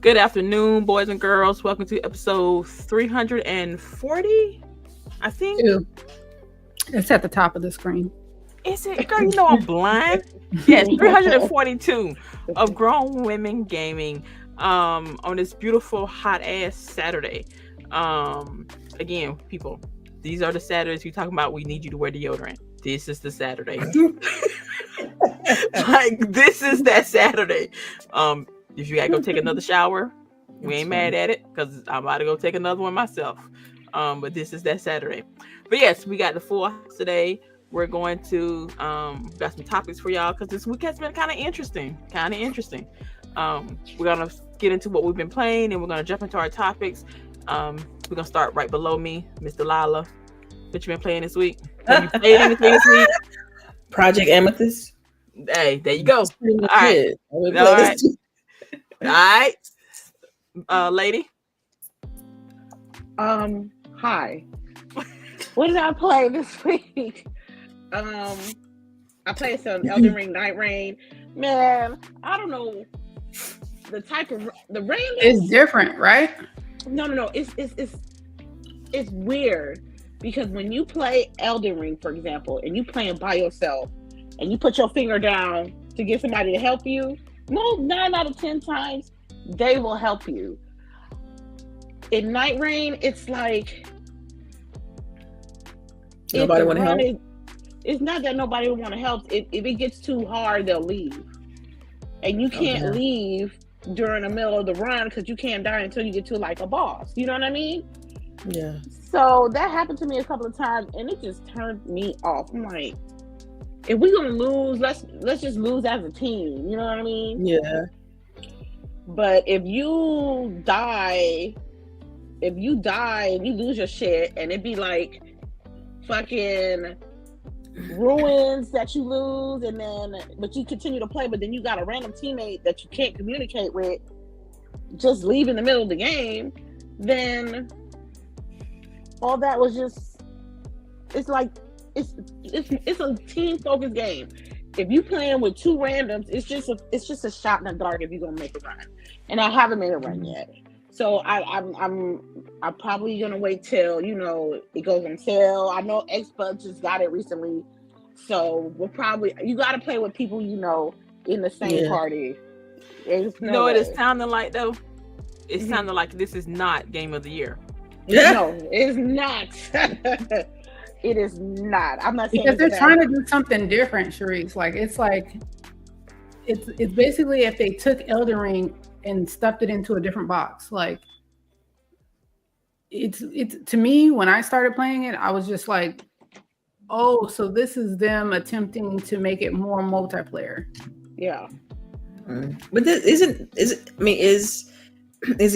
Good afternoon, boys and girls. Welcome to episode 340, I think. Two. It's at the top of the screen. Is it? Girl, you know I'm blind. Yes, 342 of Grown Women Gaming on this beautiful hot-ass Saturday. Again, people, these are the Saturdays we talking about. We need you to wear deodorant. This is the Saturday. Like, this is that Saturday. If you gotta go take another shower, we ain't mad at it because I'm about to go take another one myself. But this is that Saturday. But yes, we got the full house today. We're going to got some topics for y'all because this week has been kind of interesting. We're gonna get into what we've been playing and we're gonna jump into our topics. We're gonna start right below me, Miss Delilah. What you been playing this week? Have you played anything this week? Project Amethyst. Hey, there you go. All right. Lady. Hi. What did I play this week? I played some Elden Ring Night Rain. Man, I don't know the type of the rain. It's different, right? No. It's weird because when you play Elden Ring, for example, and you playing by yourself, and you put your finger down to get somebody to help you, 9 out of 10 times they will help you. In Night Rain, it's like nobody want to help. It's not that nobody want to help. If it gets too hard, they'll leave, and you can't leave during the middle of the run because you can't die until you get to like a boss. You know what I mean? Yeah. So that happened to me a couple of times, and it just turned me off. I'm like, if we're gonna lose, let's just lose as a team. You know what I mean? Yeah. But if you die and you lose your shit, and it be like fucking ruins that you lose, and then but you continue to play, but then you got a random teammate that you can't communicate with, just leave in the middle of the game, then all that was just, it's like it's a team focused game. If you playing with two randoms, it's just a shot in the dark if you're gonna make a run. And I haven't made a run yet, so I'm probably gonna wait till it goes on sale. I know Xbox just got it recently, so you got to play with people in the same party. What it's sounding like though? It's sounding like this is not Game of the Year. No, it's not. It is not. I'm not saying because they're trying to do something different, CHAREECE. It's basically if they took Elden Ring and stuffed it into a different box. Like it's to me, when I started playing it, I was just like, oh, so this is them attempting to make it more multiplayer. Yeah. But this is it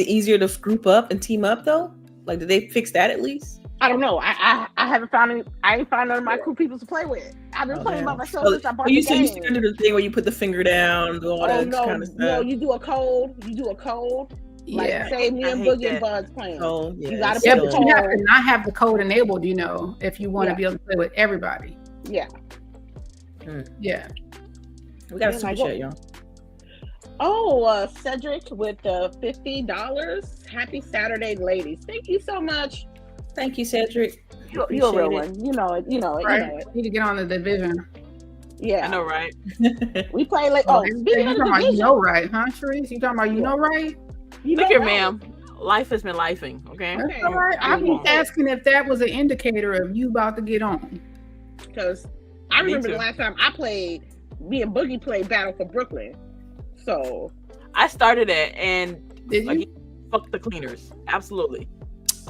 easier to group up and team up though? Like, did they fix that at least? I don't know. I haven't found any. I ain't found none of my crew people to play with. I've been playing by myself since I bought the game. You used to do the thing where you put the finger down, do all that kind of stuff. No, you do a code. Like say me and Boogie and Buzz playing. Oh, yeah. You gotta but put the code. You have to not have the code enabled, if you want to be able to play with everybody. Yeah. Yeah. We got a super chat, y'all. Oh, Cedric with the $50. Happy Saturday, ladies. Thank you so much. Thank you, Cedric. You're a real one. You know it. Need to get on the division. Yeah. I know, right? We play like speaking of the division. Right, huh, CHAREECE? You talking about right? Look here, ma'am. Life has been lifing, okay? That's all right. I was asking if that was an indicator of you about to get on. Because I remember the last time I played, me and Boogie played Battle for Brooklyn. So I started it and fuck the cleaners. Absolutely.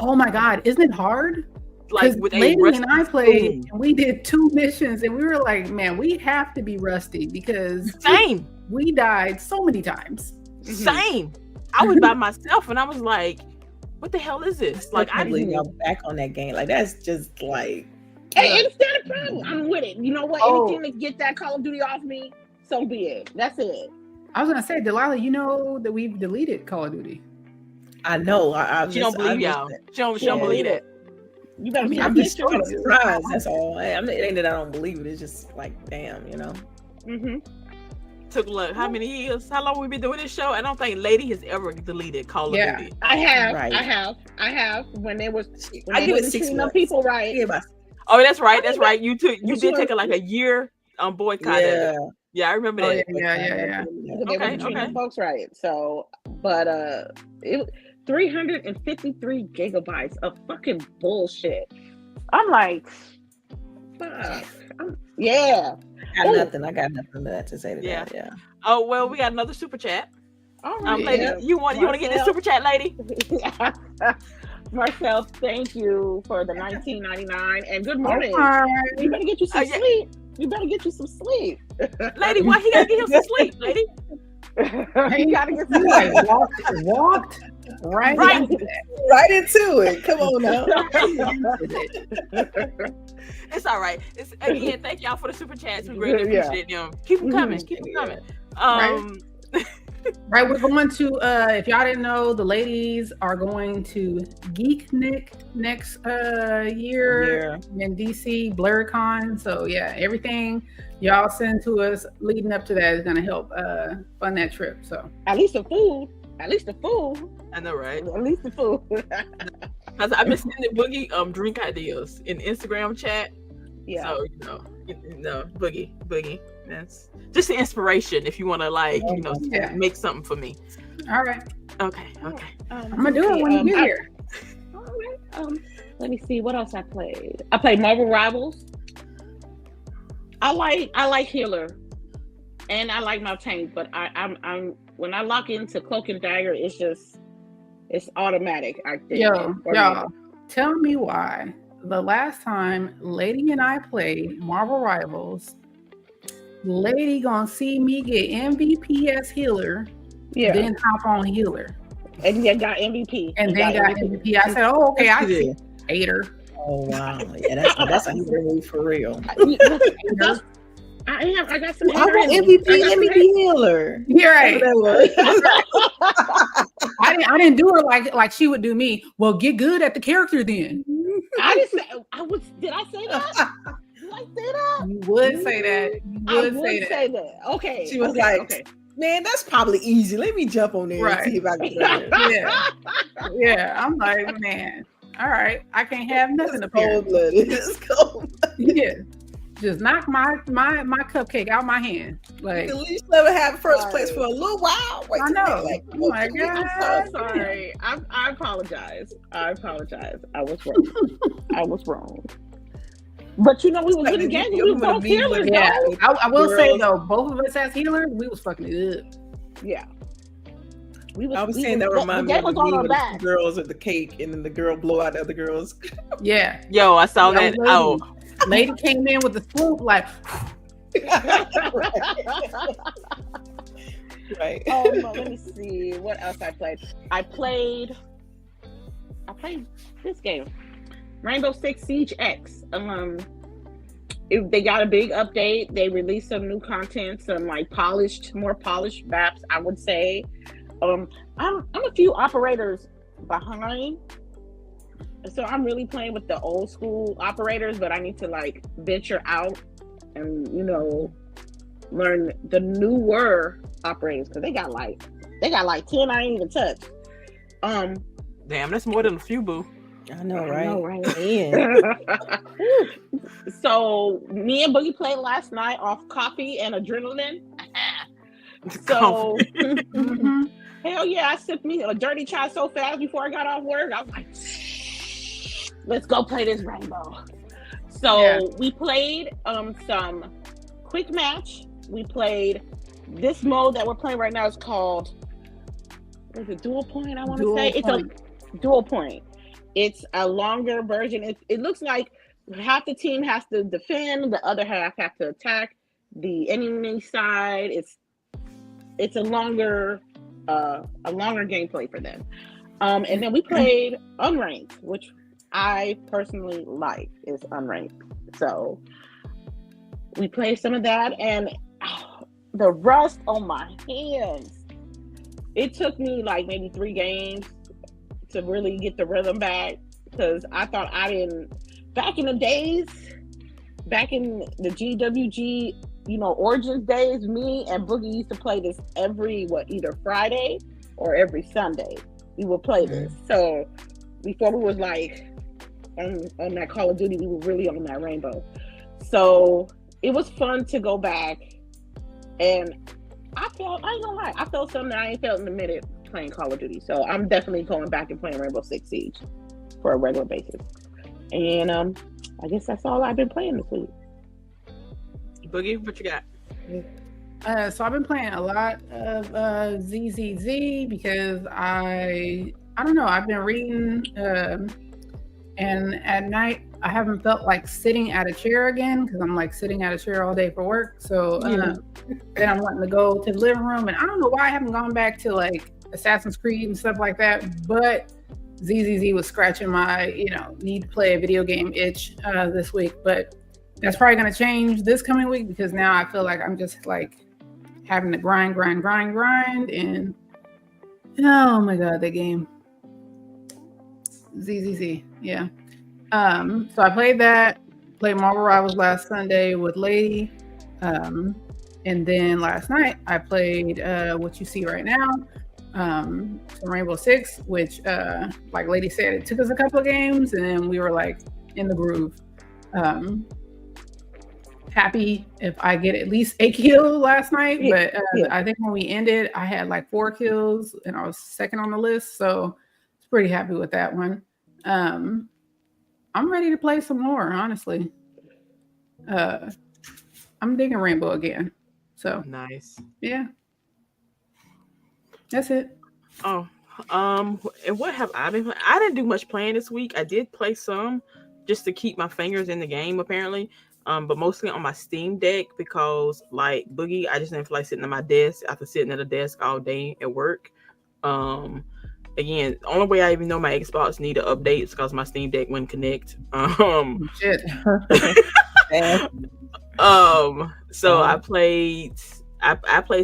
Oh my God, isn't it hard? Like with Lady and I played, and we did 2 missions, and we were like, man, we have to be rusty because we died so many times. Same. I was by myself, and I was like, "What the hell is this?" Like, I believe y'all back on that game. Like, that's just like, hey, it's not a problem. I'm with it. You know what? Anything to get that Call of Duty off me, so be it. That's it. I was gonna say, Delilah, you know that we've deleted Call of Duty. I know. She don't believe y'all. She don't believe it. You better I'm just surprised. That's all. It ain't that I don't believe it. It's just like, damn, Mm-hmm. took like how many years? How long we been doing this show? I don't think Lady has ever deleted Call of Duty. I have. Right. I have. When they was, I give it 6 treating months. people right. Oh, that's right. That's right. You did take like a year boycott. Yeah. Yeah, I remember that. Yeah. They were treating folks right. So, but it 353 gigabytes of fucking bullshit. I'm like, fuck. Yeah. I got nothing to say to that. Yeah. Oh well, we got another super chat. All right. Lady, you want to get this super chat, lady? Marcel, thank you for the $19.99 and good morning. You better get you some sleep. You better get you some sleep, lady. Why he gotta get him some sleep, lady? You gotta get some sleep. Walked right into it. Come on now. It's all right. It's again. Thank y'all for the super chats. We really appreciate them. Keep them coming. Keep them coming. Right, we're going to, if y'all didn't know, the ladies are going to Geeknik next year in DC, BlurCon. So yeah, everything y'all send to us leading up to that is going to help fund that trip. So at least the food. I know, right? At least the food. Because I've been sending Boogie drink ideas in Instagram chat. Yeah. So Boogie. That's just the inspiration if you want to make something for me. All right. Okay. I'm gonna do it when you get here. All right. Let me see what else I played. I played Marvel Rivals. I like Healer, and I like my tank, but I'm when I lock into Cloak and Dagger, it's automatic. I think. Y'all, tell me why the last time Lady and I played Marvel Rivals. Lady gonna see me get MVP as healer, then hop on healer, and then got MVP, and then got MVP. I said, "Oh, okay, I see." Hater. Oh wow, yeah, that's a healer move for real. I got some. I want MVP. Let me be healer. You're right. I didn't do her like she would do me. Well, get good at the character then. I didn't say. Did I say that? I say that? You would say that. I would say that. Okay. She was man, that's probably easy. Let me jump on there and see if I can. Yeah. I'm like, man, all right. I can't have nothing up here. It's cold. Yeah. Just knock my cupcake out my hand. Like, at least never have first place for a little while. Wait, I know. Oh my God. I'm so sorry. I apologize. I was wrong. But we was in the game. We was both healers. Yeah, I will say though, both of us as healers, we was fucking good. Yeah. I was saying that reminded me of the meme with the 2 girls at the cake, and then the girl blow out the other girls. Yeah. Yo, I saw that. Lady came in with the swoop like. Right. Let me see what else I played. I played this game. Rainbow Six Siege X. They got a big update. They released some new content, some more polished maps, I would say. I'm a few operators behind, so I'm really playing with the old school operators, but I need to venture out and learn the newer operators because they got 10 I ain't even touched. Damn, that's more than a few, boo. I know, right? So me and Boogie played last night off coffee and adrenaline. So hell yeah, I sipped me a dirty chai so fast before I got off work. I was like, let's go play this Rainbow. So we played some quick match. We played this mode that we're playing right now is called, what is it, dual point? I want to say it's a dual point. It's a longer version. It looks like half the team has to defend, the other half have to attack the enemy side. It's a longer gameplay for them. And then we played unranked, which I personally like is unranked. So we played some of that, and the rust on my hands. It took me maybe 3 games to really get the rhythm back, because I thought back in the days, back in the GWG, Origins days, me and Boogie used to play this either Friday or every Sunday. We would play this. So before we was like on that Call of Duty, we were really on that Rainbow. So it was fun to go back, and I ain't gonna lie, I felt something that I ain't felt in a minute playing Call of Duty. So I'm definitely going back and playing Rainbow Six Siege for a regular basis. And I guess that's all I've been playing this week. Boogie, what you got? So I've been playing a lot of ZZZ because I don't know, I've been reading and at night I haven't felt like sitting at a chair again because I'm like sitting at a chair all day for work. So then I'm wanting to go to the living room, and I don't know why I haven't gone back to like Assassin's Creed and stuff like that, but ZZZ was scratching my need to play a video game itch this week. But that's probably going to change this coming week because now I feel like I'm just like having to grind, and oh my god, that game. ZZZ, yeah. So I played Marvel Rivals last Sunday with Lady, and then last night I played what you see right now, some Rainbow Six, which like Lady said, it took us a couple of games and then we were like in the groove. Happy if I get at least a kill last night, but I think when we ended I had like 4 kills and I was second on the list, so I was pretty happy with that one. I'm ready to play some more, honestly. I'm digging Rainbow again. So nice. Yeah. That's it. Oh, and what have I been playing? I didn't do much playing this week. I did play some just to keep my fingers in the game, apparently. But mostly on my Steam Deck because, like Boogie, I just didn't feel like sitting at my desk after sitting at a desk all day at work. Again, the only way I even know my Xbox needed updates because my Steam Deck wouldn't connect. Shit. So I played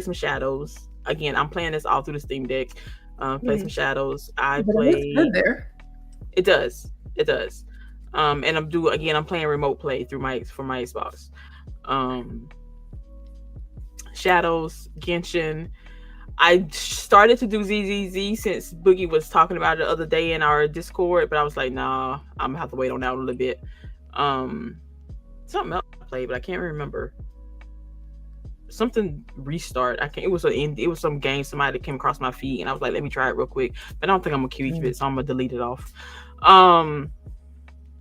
some Shadows. Again, I'm playing this all through the Steam Deck. Play some Shadows. I played. It looks good there. It does. And I'm playing remote play for my Xbox. Shadows, Genshin. I started to do ZZZ since Boogie was talking about it the other day in our Discord, but I was like, nah, I'm gonna have to wait on that a little bit. Something else I played, but I can't remember. Something restart. It was some game somebody came across my feed, and I was like, let me try it real quick. But I don't think I'm gonna keep it, so I'm gonna delete it off.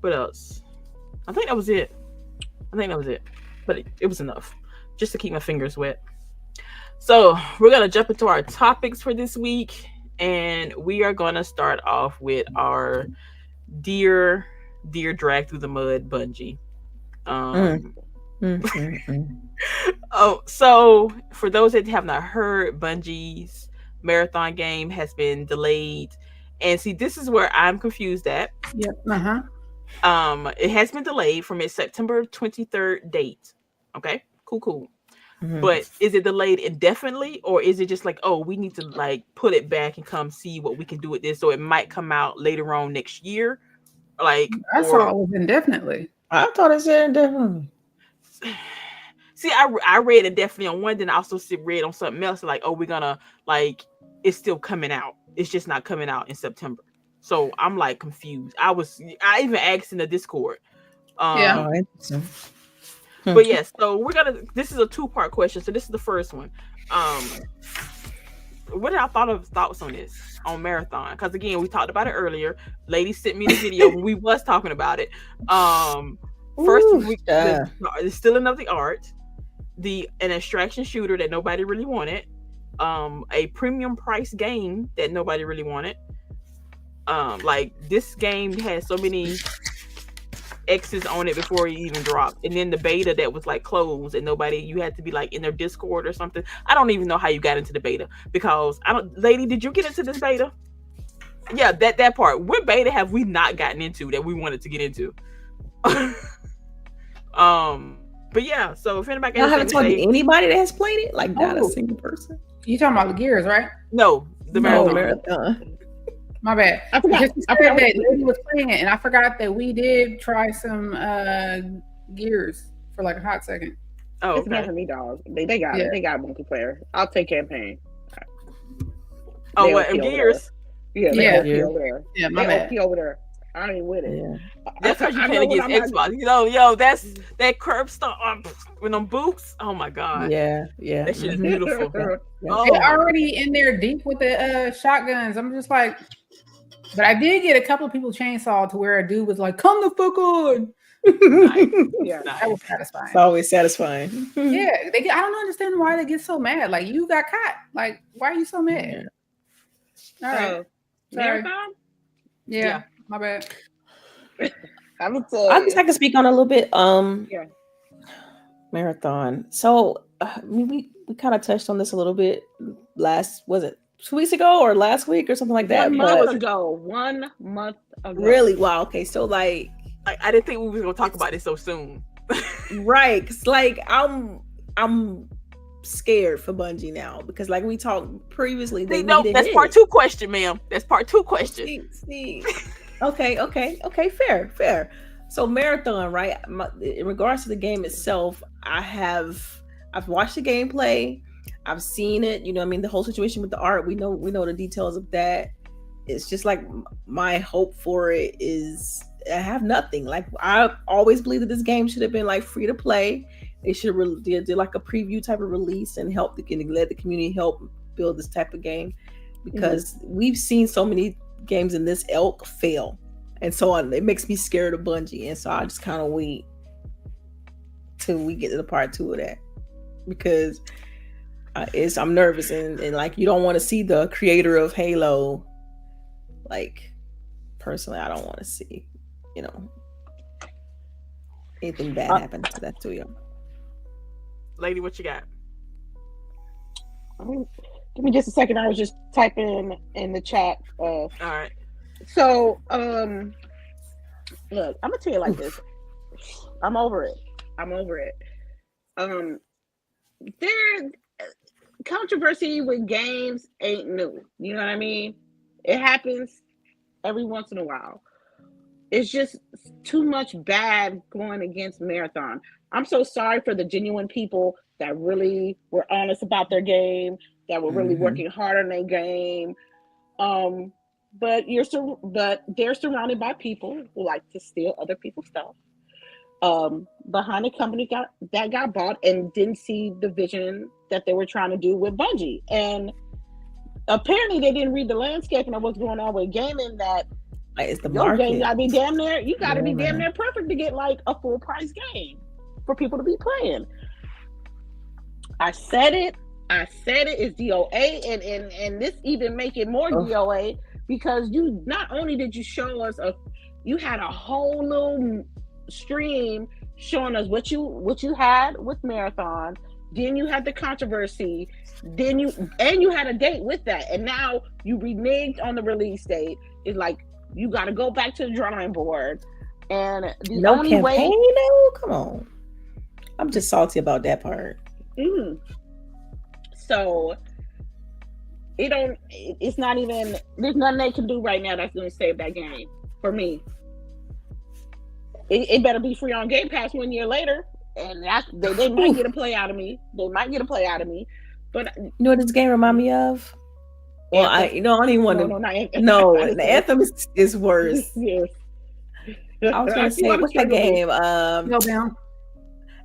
What else? I think that was it. But it was enough just to keep my fingers wet. So we're gonna jump into our topics for this week, and we are gonna start off with our dear drag through the mud Bungie. Oh, so for those that have not heard, Bungie's marathon game has been delayed, and see, this is where I'm confused at. Yep. It has been delayed from its September 23rd date. Okay, cool. But is it delayed indefinitely, or is it just like, oh, we need to like put it back and come see what we can do with this, so it might come out later on next year? Like, I saw it was indefinitely. I thought it said indefinitely. See, I read indefinitely on one, then I also read on something else like, oh, we're gonna like it's still coming out. It's just not coming out in September. So I'm like confused. I even asked in the Discord. Yeah. But yes, so this is a 2-part question. So this is the first one. What are y'all thoughts on this, on Marathon? Because again, we talked about it earlier. Lady sent me the video when we was talking about it. First, it's still another art, an extraction shooter that nobody really wanted, a premium price game that nobody really wanted. Like this game has so many X's on it before it even dropped, and then the beta that was like closed and you had to be like in their Discord or something. I don't even know how you got into the beta because Lady, did you get into this beta? Yeah, that part. What beta have we not gotten into that we wanted to get into? But yeah, so if anybody I haven't talked to anybody that has played it, like not a single person. You talking about the Gears, right? No, the Marathon. My bad. I forgot that Lady was playing it, and I forgot that we did try some Gears for like a hot second. Oh, it's meant for me, dog. They got it. They got multiplayer. I'll take campaign. Oh, what Gears? Yeah, over there. Yeah, my bad. over there. I ain't with it. Yeah. That's because you can't against Xbox. Yo, that's that curb stomp with them boots. Oh my god. Yeah. That shit is beautiful. They're already in there deep with the shotguns. I'm just like, but I did get a couple of people chainsawed to where a dude was like, "Come the fuck on." Nice. Yeah, that was satisfying. It's always satisfying. Yeah, I don't understand why they get so mad. Like, you got caught. Like, why are you so mad? All right. Marathon? Yeah, my bad. I guess I can speak on a little bit. Marathon. So we kind of touched on this a little bit was it 2 weeks ago or last week or something like that? 1 month ago. 1 month ago. Really? Wow. Okay. So like, I didn't think we were gonna talk about it so soon. Right. Cause like I'm scared for Bungie now because like we talked previously. That's part 2 question, ma'am. That's part 2 question. See. Okay. Fair. So Marathon, right? In regards to the game itself, I've watched the gameplay. I've seen it. You know, I mean, the whole situation with the art. We know the details of that. It's just like my hope for it is I have nothing. Like I always believe that this game should have been like free to play. They should did like a preview type of release and let the community help build this type of game because we've seen so many games in this ilk fail, and so on. It makes me scared of Bungie, and so I just kind of wait till we get to the part 2 of that because I'm nervous and like you don't want to see the creator of Halo. Like personally, I don't want to see anything bad happen to that studio. Lady, what you got? Give me just a second. I was just typing in the chat. All right. So, look, I'm gonna tell you like this. I'm over it. There, controversy with games ain't new. You know what I mean? It happens every once in a while. It's just too much bad going against Marathon. I'm so sorry for the genuine people that really were honest about their game, that were really working hard on their game. But they're surrounded by people who like to steal other people's stuff. Behind a company that got bought and didn't see the vision that they were trying to do with Bungie. And apparently they didn't read the landscape and what's going on with gaming, that it's the your market. game gotta be damn near, you gotta be damn near perfect to get like a full price game for people to be playing. I said it, it's DOA, and this even make it more DOA because you not only did you show us you had a whole little stream showing us what you had with Marathon, then you had the controversy, then you had a date with that, and now you reneged on the release date. It's like you got to go back to the drawing board, and the only campaign, way. No, come on. I'm just salty about that part. So it's not even, there's nothing they can do right now that's going to save that game for me. It better be free on Game Pass 1 year later, and they might get a play out of me. But you know what this game remind me of? Well, I don't even want to. No, the Anthem is worse. Yes. I was going to say, what's that game?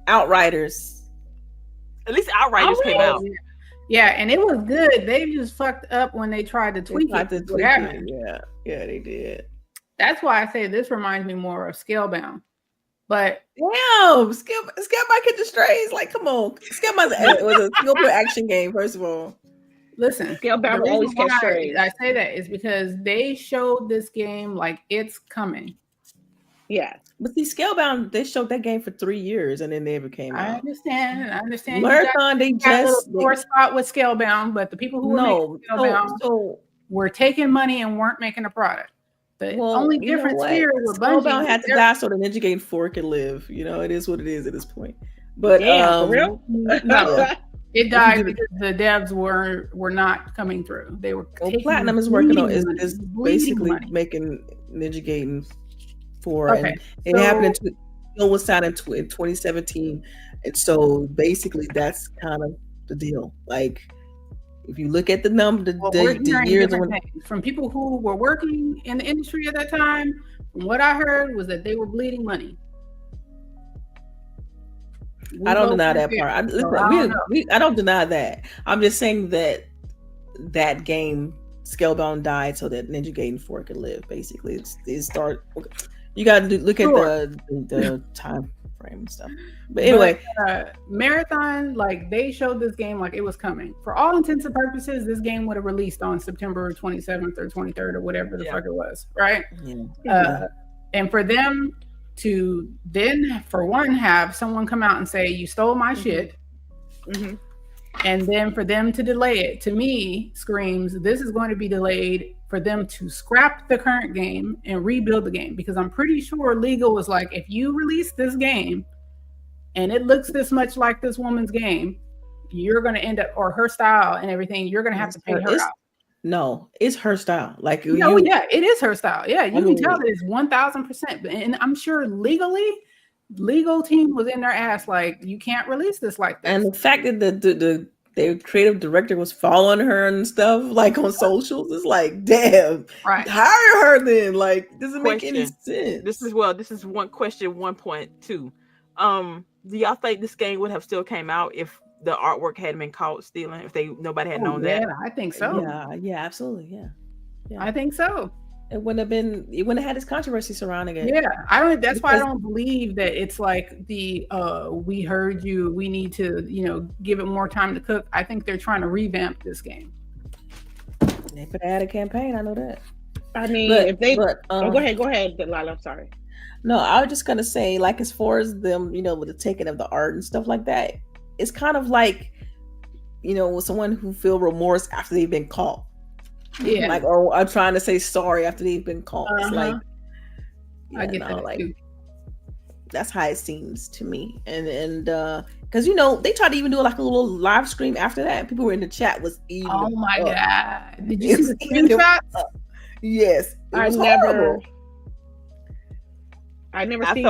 Outriders. At least Outriders came out. Yeah, and it was good. They just fucked up when they tried to tweak it. Yeah, they did. That's why I say this reminds me more of Scalebound. But damn, Scalebound might get the strays. Like, come on, Scalebound was a single action game. First of all, listen, Scalebound always catch strays. I say that is because they showed this game like it's coming. Yeah, but see, Scalebound, they showed that game for 3 years and then they never came out. I understand. Marathon, they just sore spot with Scalebound, but the people who were making Scalebound were taking money and weren't making a product. The only difference here with Bungie had to die so the Ninja Gaiden 4 could live. You know, it is what it is at this point. But for real? No, it died because the devs were not coming through. They were Platinum is working on is basically making Ninja Gaiden 4, and it happened deal was signed in 2017, and so basically that's kind of the deal. Like, if you look at the number, the years from people who were working in the industry at that time, from what I heard was that they were bleeding money. I don't deny that part. I don't deny that. I'm just saying that that game Scalebound died so that Ninja Gaiden 4 could live. Basically, you got to look at the time frame and stuff. But anyway, Marathon, like, they showed this game like it was coming. For all intents and purposes, this game would have released on September 27th or 23rd or whatever the fuck it was, right? Yeah. And for them to then, for one, have someone come out and say, you stole my shit, and then for them to delay it, to me, screams, this is going to be delayed for them to scrap the current game and rebuild the game. Because I'm pretty sure legal was like, if you release this game and it looks this much like this woman's game, you're going to end up, or her style and everything, you're going to have to pay her out. No, it's her style. Like, it is her style. Yeah, you can tell that it's 1,000%. And I'm sure legal team was in their ass like, you can't release this like this. And the fact that the creative director was following her and stuff, like, on socials, is like, damn, right? Hire her then. Like, doesn't make any sense. This is one question 1.2. Do y'all think this game would have still came out if the artwork hadn't been caught stealing? If nobody had known that? I think so. Yeah, absolutely. Yeah. I think so. It wouldn't have had this controversy surrounding it. Yeah, that's why I don't believe that it's like we heard you, we need to, give it more time to cook. I think they're trying to revamp this game. They could add a campaign, I know that. I mean, go ahead, Delilah, I'm sorry. No, I was just gonna say, like, as far as them, with the taking of the art and stuff like that, it's kind of like, someone who feel remorse after they've been caught. Yeah. Like, or I'm trying to say sorry after they've been caught. It's like, I get that, like, too. That's how it seems to me. And because they tried to even do like a little live stream after that. People were in the chat was eating. Oh my god! Did you see the screenshots? Yes, I felt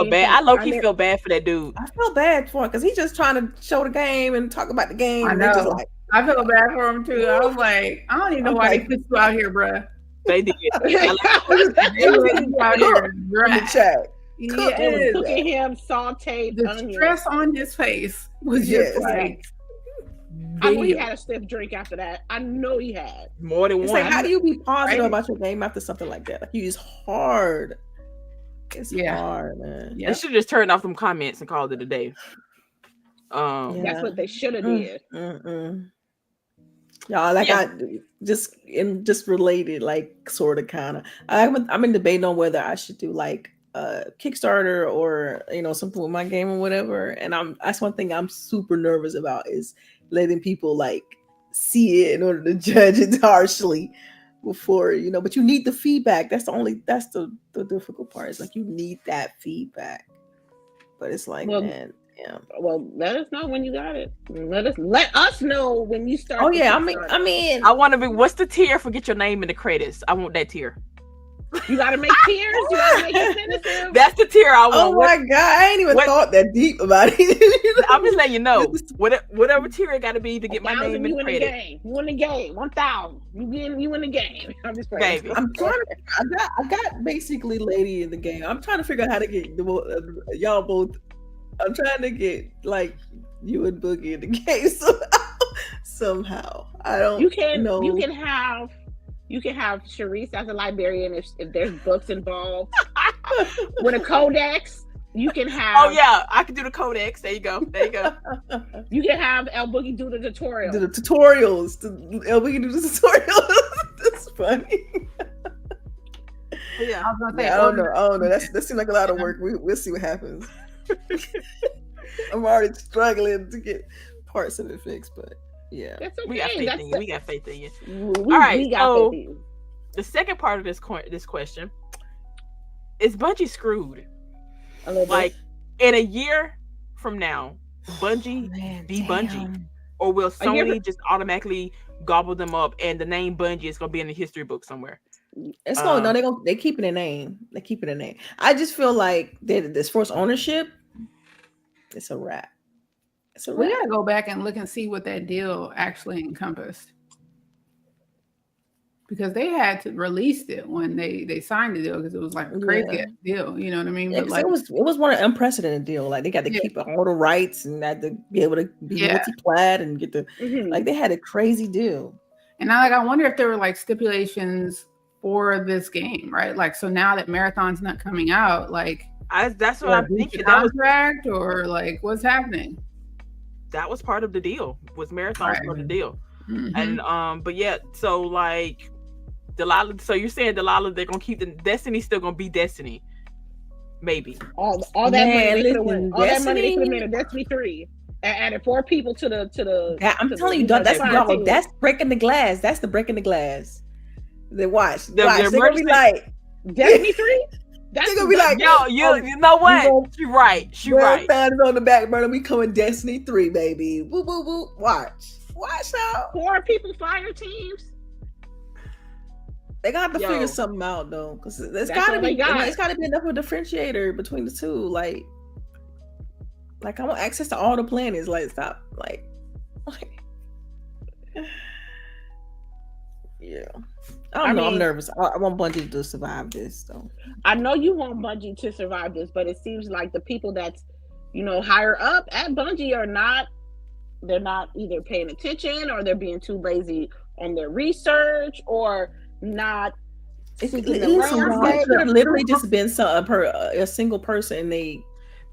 bad. I low-key feel bad for that dude. I feel bad for him because he's just trying to show the game and talk about the game. I know. Just like, I feel bad for him too. I was like, I don't even know why they put you out here, bruh. They did. They put you out here in the chat. Yes. Look at him sauteed. The stress on his face was just like. I know he had a stiff drink after that. I know he had more than one. Like, how do you be positive about your game after something like that? Like, it's hard. It's hard, man. They should just turn off them comments and call it a day. That's what they should have did. Y'all, like, I just related, like, sort of, kind of. I'm in debating on whether I should do like Kickstarter or something with my game or whatever. And that's one thing I'm super nervous about is letting people like see it in order to judge it harshly before but you need the feedback. That's the difficult part. It's like you need that feedback, but it's like, man. Yeah. Well, let us know when you got it. Let us know when you start. Oh yeah, I mean, I want to be. What's the tier for get your name in the credits? I want that tier. You gotta make tiers. You gotta make it. That's the tier I want. Oh my god, I ain't even thought that deep about it. I'm just letting you know. Whatever tier it got to be to get my name in the credits. You in the game. 1,000. You in the game. I'm just playing. Baby. I'm trying to. I got basically lady in the game. I'm trying to figure out how to get y'all both. I'm trying to get like you and Boogie in the game somehow. I don't. You can have CHAREECE as a librarian if there's books involved. With a codex, you can have. Oh yeah, I can do the codex. There you go. You can have LBOOGIE do the tutorial. The tutorials. LBOOGIE do the tutorials. That's funny. Yeah, I was gonna say. I don't know. That seems like a lot of work. We'll see what happens. I'm already struggling to get parts of it fixed, but yeah, that's okay. We got faith in you. All right, so the second part of this question is Bungie screwed? Like in a year from now, Bungie be Bungie, or will Sony just automatically gobble them up and the name Bungie is gonna be in the history book somewhere? It's they keeping a name. They keeping a name. I just feel like this forced ownership. It's a wrap. We gotta go back and look and see what that deal actually encompassed, because they had to release it when they signed the deal, because it was like a crazy deal. You know what I mean? But like, it was one unprecedented deal. Like, they got to keep all the rights and had to be able to be multi-plat and get the like, they had a crazy deal. And I wonder if there were like stipulations for this game, right? Like, so now that Marathon's not coming out, like, that's what I'm thinking. Contract or like, what's happening? That was part of the deal. Was Marathon part of the deal? And but yeah, so like Delilah. So you're saying Delilah, they're gonna keep the Destiny still gonna be Destiny? Maybe all that money they could have won. All that money they could have made a Destiny 3 and added 4 people to the. I'm telling you, that's breaking the glass. That's the breaking the glass. They watch. They're gonna be like Destiny 3. They're gonna be like, yo, you know what? She right. Marathon is on the back burner. We coming Destiny 3, baby. Woo, woo, woo. Watch out. 4 people fire teams. They got to figure something out though, because it's got to be enough of a differentiator between the two. Like I want access to all the planets. Like, stop. Like yeah. I don't know. I'm nervous. I want Bungie to survive this, though. I know you want Bungie to survive this, but it seems like the people that's, higher up at Bungie they're not either paying attention, or they're being too lazy on their research, or not. It could have literally just been a single person.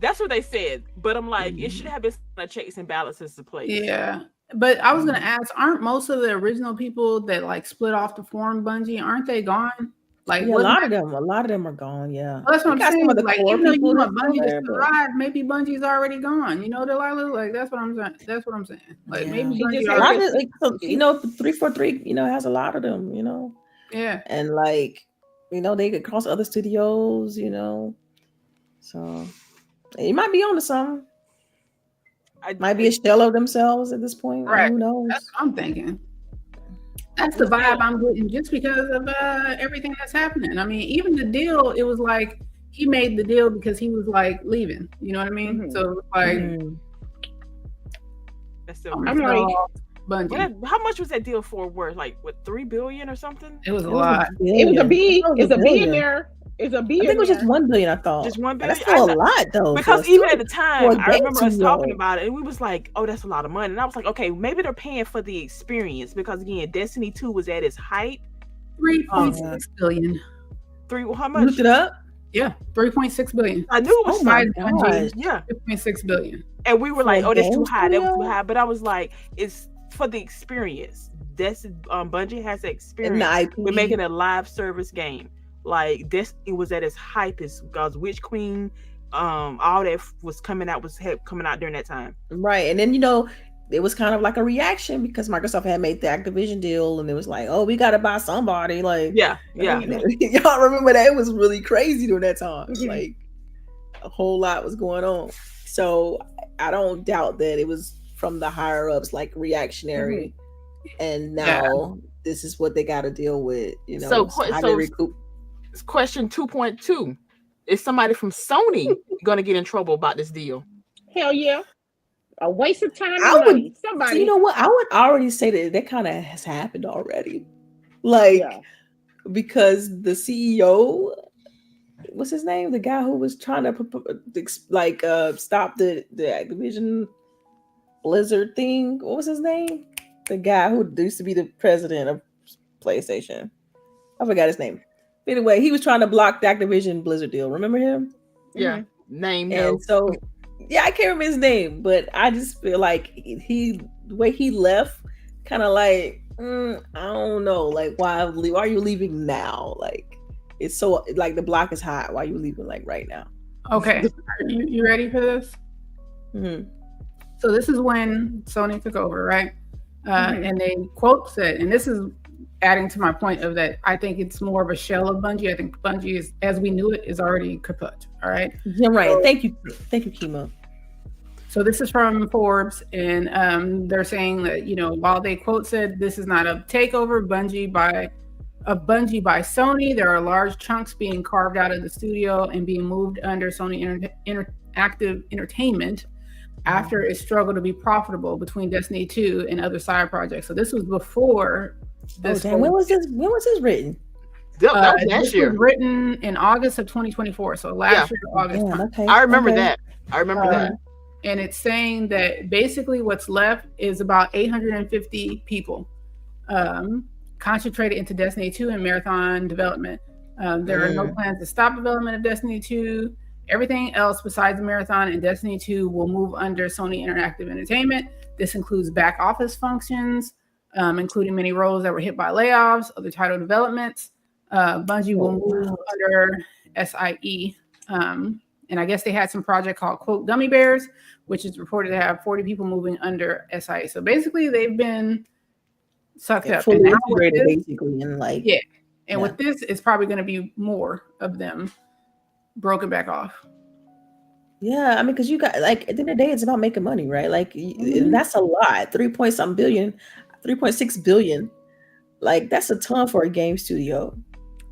That's what they said, but I'm like, it should have been a checks and balances to play. Yeah. But I was gonna ask, aren't most of the original people that like split off to form Bungie, aren't they gone? Like, a lot of them are gone. Yeah, well, that's what I'm saying. Like, even though you want Bungie to survive, maybe Bungie's already gone. Delilah. Like, that's what I'm saying. Like, maybe Bungie already. 343. Has a lot of them. Yeah, and like, they could cross other studios. So it might be onto something. Might be a shell of themselves at this point. Right. Who knows? That's what I'm thinking. That's the vibe I'm getting, just because of everything that's happening. I mean, even the deal, it was like he made the deal because he was like leaving. You know what I mean? Mm-hmm. So like, that's so I'm like, Bungie. How much was that deal for? Worth like what, $3 billion or something? It was a lot. It was a B. It's a B in there. It's a B. I think it was just $1 billion. I thought just $1 billion. That's still a lot though. Because even at the time, I remember us talking about it, and we was like, "Oh, that's a lot of money." And I was like, "Okay, maybe they're paying for the experience," because again, Destiny 2 was at its height. 3.6 billion. How much? Looked it up. Yeah, 3.6 billion. I knew it was yeah, 3.6 billion. And we were like, "Oh, that's too high. That was too high." But I was like, "It's for the experience." Bungie has the experience with making a live service game. Like this, it was at its hype. Is God's Witch Queen, all that was coming out during that time, right? And then it was kind of like a reaction because Microsoft had made the Activision deal, and it was like, oh, we got to buy somebody. Like, yeah. Y'all remember that? It was really crazy during that time. Like, a whole lot was going on. So I don't doubt that it was from the higher ups, like reactionary, and now this is what they got to deal with. So they recoup. Question 2.2: is somebody from Sony gonna get in trouble about this deal? Hell yeah, a waste of time and money. Somebody. So you know what? I would already say that kind of has happened already. Like, because the CEO, what's his name? The guy who was trying to stop the Activision Blizzard thing. What was his name? The guy who used to be the president of PlayStation. I forgot his name. Anyway, he was trying to block the Activision Blizzard deal. Remember him? Yeah. Name. And so, I can't remember his name, but I just feel like the way he left, kind of like, I don't know, like why are you leaving now? Like, it's so like the block is hot. Why are you leaving like right now? Okay, you ready for this? Mm-hmm. So this is when Sony took over, right? And they quote said, and this is adding to my point of that, I think it's more of a shell of Bungie. I think Bungie is, as we knew it, is already kaput. All right. You're right. Thank you, Kimo. So this is from Forbes, and they're saying that, you know, while they quote said this is not a takeover Bungie by Sony, there are large chunks being carved out of the studio and being moved under Sony Interactive Entertainment after it struggled to be profitable between Destiny 2 and other side projects. So this was before this. When was this written? That was last year. Was written in August of 2024. So last year, August. Damn, okay. I remember that. And it's saying that basically what's left is about 850 people concentrated into Destiny 2 and Marathon development. There are no plans to stop development of Destiny 2. Everything else besides Marathon and Destiny 2 will move under Sony Interactive Entertainment. This includes back office functions, including many roles that were hit by layoffs, other title developments. Bungie will move under SIE. And I guess they had some project called quote Gummy Bears, which is reported to have 40 people moving under SIE. So basically they've been sucked up. Fully integrated, basically, and like with this, it's probably going to be more of them broken back off. Yeah, I mean, because you got, like, at the end of the day, it's about making money, right? Like, that's a lot. 3.6 billion. Like, that's a ton for a game studio.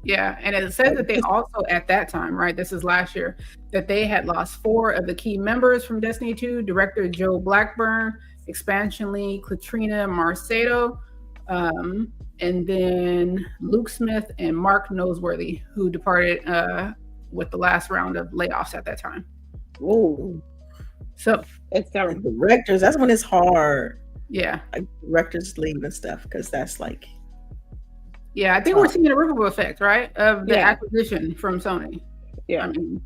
Yeah, and it says that they also, at that time, right, this is last year, that they had lost 4 of the key members from Destiny 2, director Joe Blackburn, expansion lead Katrina Marcedo, and then Luke Smith and Mark Noseworthy, who departed with the last round of layoffs at that time. Whoa. So it's like directors, that's when it's hard. Yeah. Like directors leave and stuff, because that's like. Yeah, I think we're seeing a ripple effect, right? Of the acquisition from Sony. Yeah. I mean,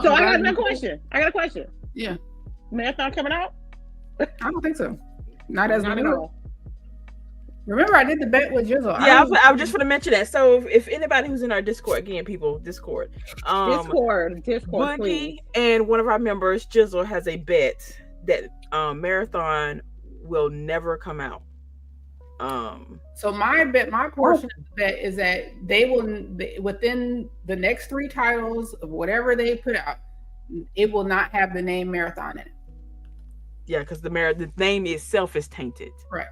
So I got another question. Yeah. Marathon coming out? I don't think so. Not at all. Remember, I did the bet with Jizzle. Yeah, I was just going to mention that. So if anybody who's in our Discord, again, people, Discord, Bluesky please. And one of our members, Jizzle, has a bet that Marathon will never come out. So my portion of the bet is that they will, within the next 3 titles of whatever they put out, it will not have the name Marathon in it. Yeah, because the name itself is tainted. Right.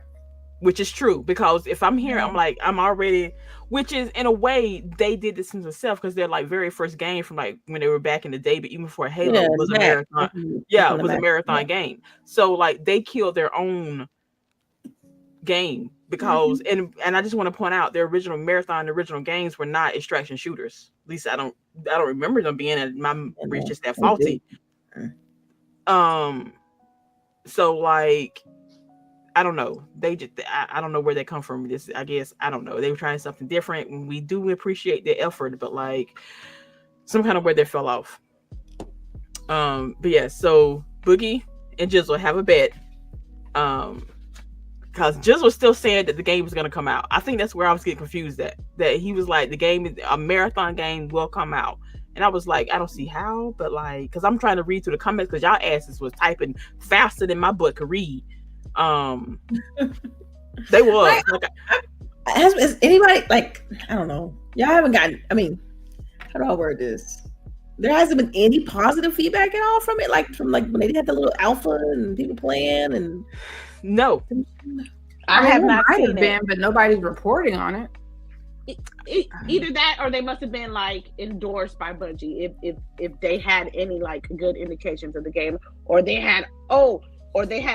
Which is true, because if I'm here, I'm like, I'm already, which is in a way they did this themselves, because they're like very first game from like when they were back in the day, but even before Halo was a marathon. Yeah, it was a marathon game. So like they killed their own game because and I just want to point out the original games were not extraction shooters. At least I don't remember them being. My memory is just that faulty. So like. I don't know. I don't know where they come from. This, I guess, I don't know. They were trying something different. We do appreciate their effort, but like some kind of way they fell off. But yeah, so Boogie and Jizzle have a bet. Because Jizzle was still saying that the game was gonna come out. I think that's where I was getting confused that he was like, the game is a marathon game will come out. And I was like, I don't see how, but like, because I'm trying to read through the comments because y'all asses was typing faster than my butt could read. They was is anybody like, I don't know, y'all haven't gotten, I mean, how do I word this? There hasn't been any positive feedback at all from it, like from like when they had the little alpha and people playing and no. I have not seen it, but nobody's reporting on it. Either that or they must have been like endorsed by Bungie if they had any like good indications of the game, or they had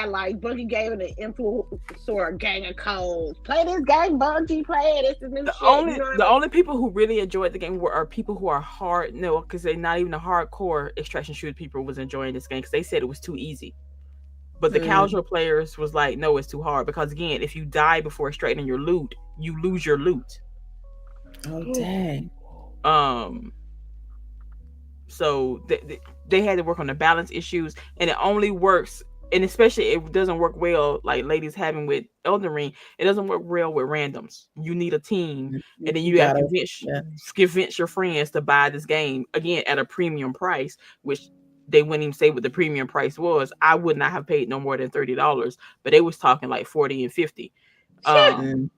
like Bungie gave it an influencer gang of codes. Play this game, Bungie. Play it. It's the new shit. The only people who really enjoyed the game are people who are hard. No, because they're not even the hardcore extraction shooter people was enjoying this game because they said it was too easy. But the casual players was like, no, it's too hard because again, if you die before extracting your loot, you lose your loot. Oh dang. So they had to work on the balance issues, and it only works. And especially it doesn't work well, like ladies having with Elden Ring, it doesn't work well with randoms. You need a team, and then you have to convince your friends to buy this game again at a premium price, which they wouldn't even say what the premium price was. I would not have paid no more than $30, but they was talking like 40 and 50. And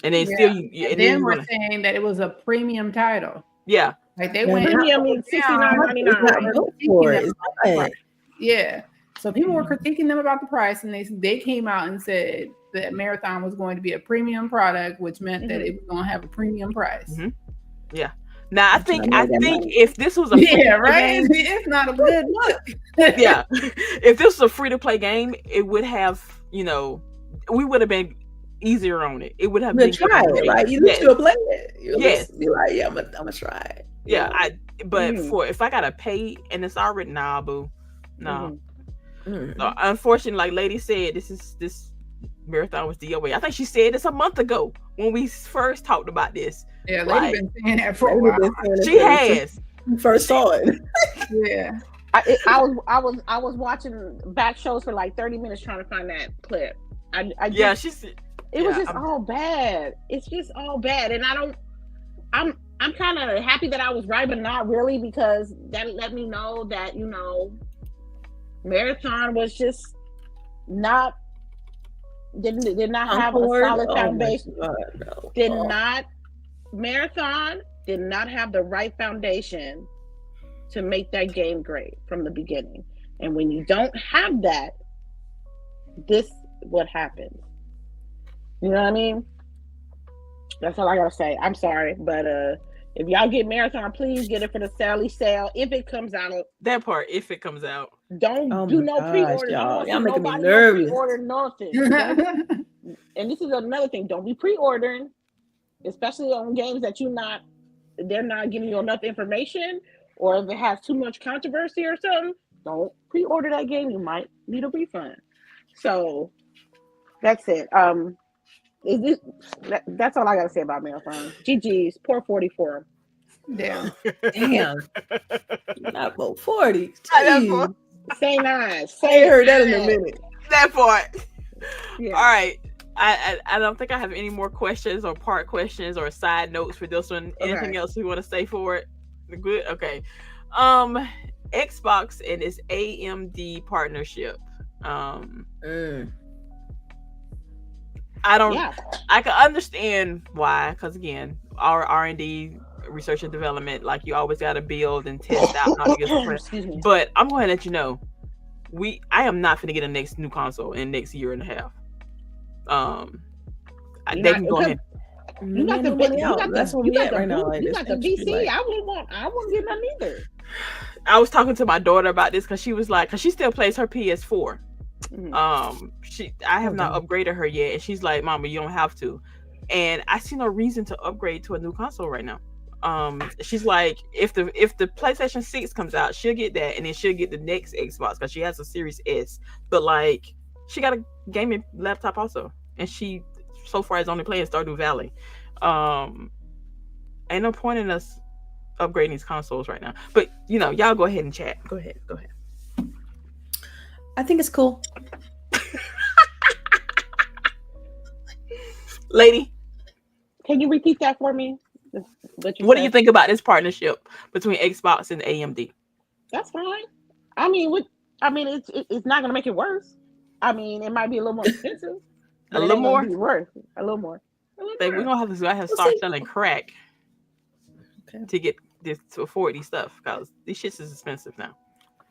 then still, then we're saying that it was a premium title. Yeah, Like they went premium means $69.99. Yeah. So people were critiquing them about the price, and they came out and said that Marathon was going to be a premium product, which meant that it was going to have a premium price. Mm-hmm. Yeah. Now I think if this was a game, it's not a good look. Yeah, if this was a free to play game, it would have, we would have been easier on it. It would have been try it, right? You still play it. You be like, yeah, I'm gonna try it. Yeah, if I gotta pay and it's already boo, no. So, unfortunately, like Lady said, this Marathon was DOA. I think she said this a month ago when we first talked about this. Yeah, Lady been saying that for a while. She has. First saw it. Yeah. I was watching back shows for like 30 minutes trying to find that clip. It was just all bad. It's just all bad, and I'm kind of happy that I was right, but not really, because that let me know that Marathon was just did not have a solid foundation. Marathon did not have the right foundation to make that game great from the beginning. And when you don't have that, this what happens. You know what I mean? That's all I gotta say. I'm sorry, but if y'all get Marathon, please get it for the Sally sale if it comes out. That part, if it comes out. Don't do no pre-order. Y'all making me nervous. Pre-order nothing. And this is another thing. Don't be pre-ordering, especially on games that they're not giving you enough information, or if it has too much controversy or something. Don't pre-order that game. You might need a refund. So that's it. That's all I gotta say about Marathon. GG's, poor 44. Damn. Not about 40. Say nice. I heard that in a minute. That part. Yeah. All right. I don't think I have any more questions or part questions or side notes for this one. Anything else we want to say for it? Good. Okay. Xbox and its AMD partnership. I can understand why, because again, our R&D, research and development, like you always got to build and test out how to get the But I'm going to let you know, I am not going to get a next new console in the next year and a half. They can go ahead. You got the PC. I wouldn't get none either. I was talking to my daughter about this because she was like, because she still plays her PS4. I have not upgraded her yet, and she's like, Mama, you don't have to. And I see no reason to upgrade to a new console right now. She's like, if the PlayStation 6 comes out, she'll get that, and then she'll get the next Xbox because she has a Series S. But like, she got a gaming laptop also, and she so far is only playing Stardew Valley. Ain't no point in us upgrading these consoles right now. But y'all go ahead and chat. Go ahead. I think it's cool. Lady, can you repeat that for me? What do you think about this partnership between Xbox and AMD? That's fine. I mean, it's not going to make it worse. I mean, it might be a little more expensive. A little more? Worse. A little more. We're going to have to start selling crack to get this, to afford these stuff, because these shits is expensive now.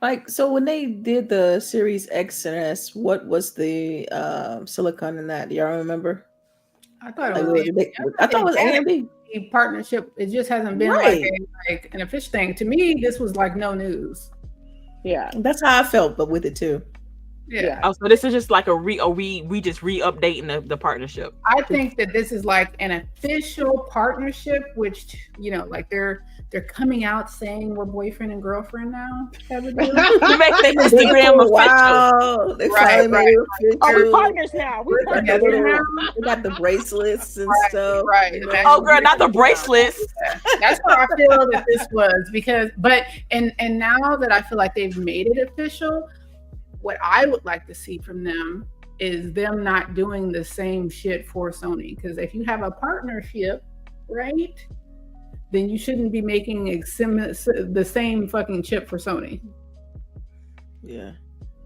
Like, so when they did the Series X and S, what was the silicon in that? Do y'all remember? I thought it was AMD partnership. It just hasn't been like an official thing. To me, this was like no news. Yeah, that's how I felt, but with it too. Yeah. Oh, so this is just like we just re-updating the partnership. I think that this is like an official partnership, which like they're coming out saying we're boyfriend and girlfriend now. You make the Instagram official. Wow, they finally made it official. Oh, we're partners now. We got the bracelets and stuff. Right. Oh, girl, not the bracelets. That's what I feel that this was, because, and now that I feel like they've made it official, what I would like to see from them is them not doing the same shit for Sony. Because if you have a partnership, right, then you shouldn't be making the same fucking chip for Sony. Yeah.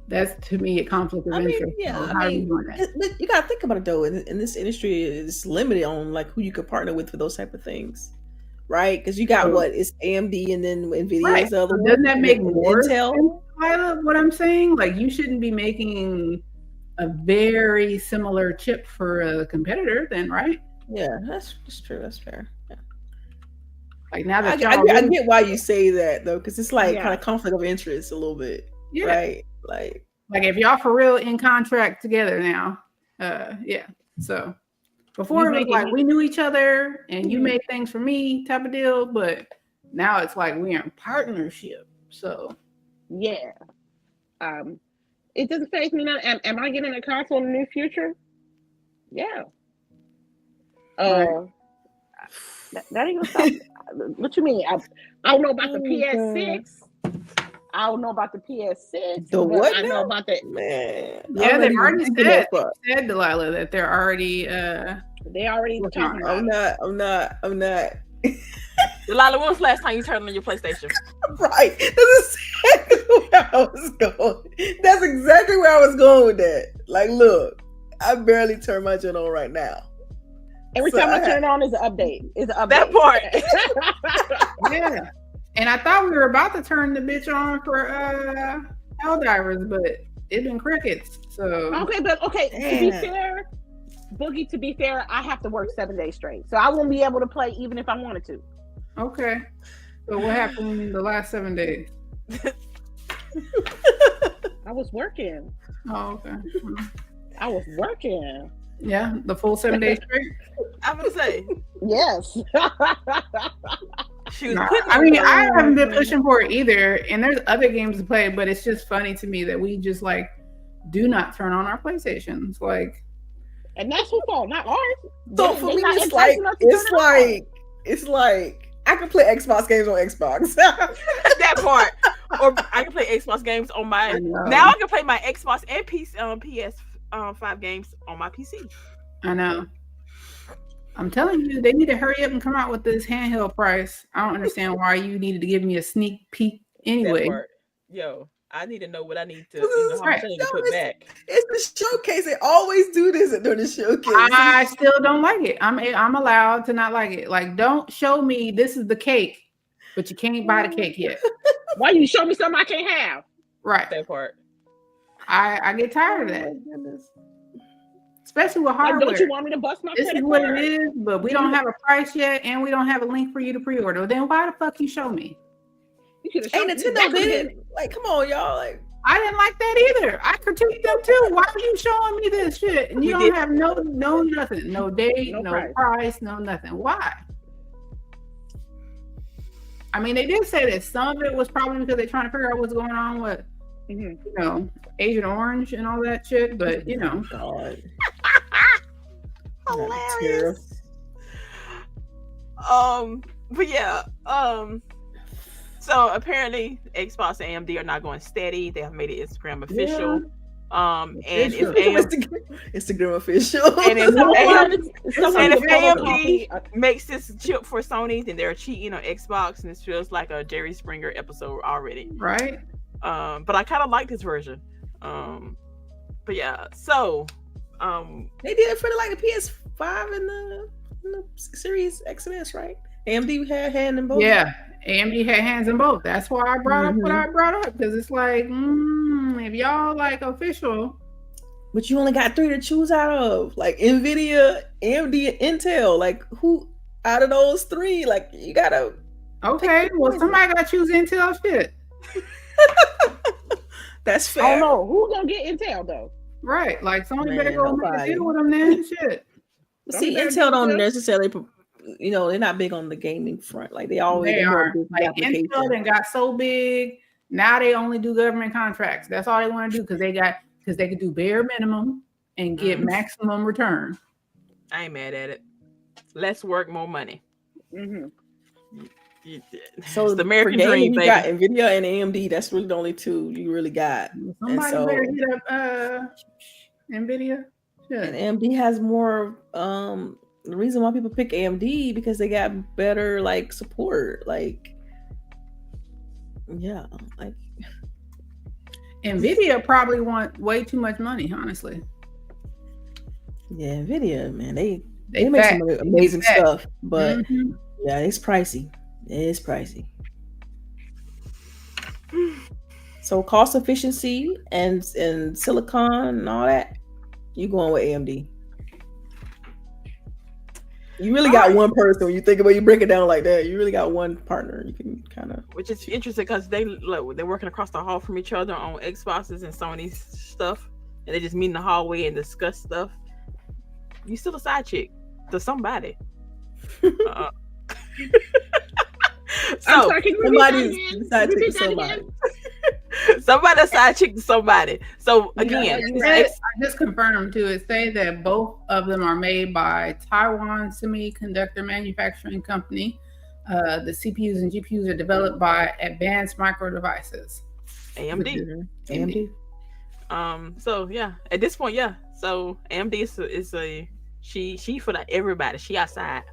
That's, to me, a conflict of interest. How are you doing that? But you gotta think about it though. In this industry, it's limited on like who you could partner with for those type of things. right? Because you got what? It's AMD and then NVIDIA is the other one. Doesn't that make more Intel? sense, Lila, what I'm saying? Like, you shouldn't be making a very similar chip for a competitor then, right? Yeah, that's true. That's fair. Yeah. Like, now that I get why you say that though, because it's like Yeah. kind of conflict of interest a little bit, Yeah. right? Like if y'all for real in contract together now, yeah. So before You it was making- like we knew each other and you made things for me type of deal, but now it's like we're in partnership. So Yeah. It doesn't faze me now. Am I getting a console in the near future? Yeah. That ain't gonna stop. What you mean? I don't know about the PS6. I don't know about the PS6. The but what I know now? about the. Man, yeah, I'm they've not already even thinking said, that far. Delilah, that they're already They already What's talking wrong? about. I'm not. Delilah, when was the last time you turned on your PlayStation? Right. That's exactly where I was going. That's exactly where I was going with that. Like, look, I barely turn my shit on right now. Every So time I I turn it on, is an update. It's an update. That part. yeah. And I thought we were about to turn the bitch on for Helldivers, but it been crickets. So Okay, but to be fair, Boogie, to be fair, I have to work 7 days straight. So I won't be able to play even if I wanted to. okay. So what happened in the last 7 days? I was working. Oh, okay. I was working. Yeah, the full 7 days straight. I'm gonna say Yes. she was. Nah, putting I mean, on- I haven't been pushing for it either. And there's other games to play, but it's just funny to me that we just like do not turn on our PlayStations. Like, And that's whose fault, not ours. So They- for they me, not it's like enticing us to turn it on. I can play Xbox games on Xbox. that part, or I can play Xbox games on my. I know. Now I can play my Xbox and PS5 games on my PC. I know. I'm telling you, they need to hurry up and come out with this handheld price. I don't understand why you needed to give me a sneak peek anyway. That part. Yo, I need to know what I need to, how much I need to put back. It's the showcase. They always do this during the showcase. I still don't like it. I'm allowed to not like it. Like, don't show me this is the cake, but you can't buy the cake yet. Why you show me something I can't have? Right. That part. I get tired of that. Especially with Like, hardware. don't you want me to bust my This is credit what card? it is, but we don't have a price yet, and we don't have a link for you to pre-order. Then why the fuck you show me? You could've Hey, shown me. Nintendo That could've did been- it. Like, come on, y'all. Like, I didn't like that either. I critiqued them too. Why are you showing me this shit? And you don't have no nothing, no date, No no price, no nothing. Why? I mean, they did say that some of it was probably because they're trying to figure out what's going on with, you know, Agent Orange and all that shit. But you know, God. Hilarious. But yeah, so apparently Xbox and AMD are not going steady. They have made it Instagram official. And if Instagram official. and if Someone AMD makes this chip for Sony, then they're cheating on Xbox, and this feels like a Jerry Springer episode already. right? But I kind of like this version. But yeah, so They did it for like the PS5 and the Series XS, right? AMD had hand in both. Yeah, AMD had hands in both. That's why I brought up what I brought up, because it's like, if y'all like official, But you only got 3 to choose out of, like Nvidia, AMD, and Intel. Like, who out of those 3? Like, you gotta. okay, well, somebody got to choose Intel shit, That's fair. I don't know who's gonna get Intel though. right? Like, somebody Man, better go make a nobody. deal with them then. Shit. See, Don't Intel don't they- necessarily, they're not big on the gaming front. Like, they always They more are. business Like, application. Intel then got so big. Now they only do government contracts. That's all they want to do because they could do bare minimum and get maximum return. I ain't mad at it. Less work, more money. So It's the American for gaming, dream, you baby. got Nvidia and AMD. That's really the only 2 you really got. Somebody so- better hit up Nvidia. Shit. And AMD has more. The reason why people pick AMD because they got better like support. Like, yeah, like Nvidia probably want way too much money, honestly. yeah, Nvidia, man, they They make fat. some amazing fat. stuff. But Mhm. Yeah, it's pricey. It's pricey. So cost efficiency and silicon and all that, you going with AMD. You really got one person when you think about, you break it down like that. You really got one partner. You can kind of, which is interesting because they're working across the hall from each other on Xboxes and Sony's stuff, and they just meet in the hallway and discuss stuff. You still a side chick to somebody. So somebody's side chick to somebody. Somebody side chick to somebody. So again, I just confirmed too. It say that both of them are made by Taiwan Semiconductor Manufacturing Company. The CPUs and GPUs are developed by Advanced Micro Devices. AMD. AMD. So yeah, at this point, yeah. So AMD is a she for like everybody. She outside.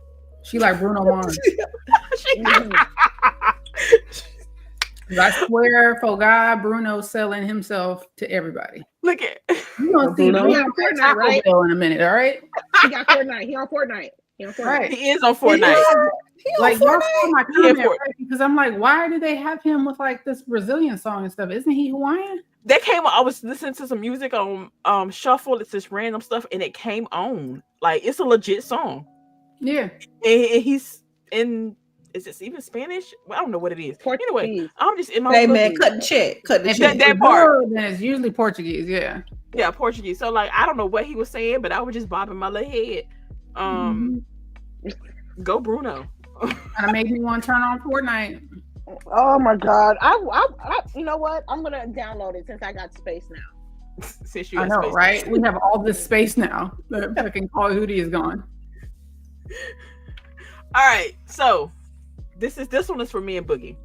She like Bruno Mars. I swear for God, Bruno's selling himself to everybody. Look at you gonna see Bruno on Fortnite, right? In a minute, all right? He got Fortnite. He on Fortnite. Right. He is on Fortnite. Like y'all saw my comment, right? Because I'm like, why do they have him with like this Brazilian song and stuff? Isn't he Hawaiian? That came on. I was listening to some music on Shuffle. It's just random stuff, and it came on. Like it's a legit song. Yeah. And he's in. Is it even Spanish? Well, I don't know what it is. Portuguese. Anyway, I'm just in my. Hey man, cut the check. That part. Then it's usually Portuguese. Yeah. Yeah, Portuguese. So like, I don't know what he was saying, but I was just bobbing my little head. Go Bruno. And it made me want to turn on Fortnite. Oh my God! I you know what? I'm gonna download it since I got space now. Since you I know, right? Now. We have all this space now. The fucking Call of Duty is gone. All right, so this one is for me and Boogie.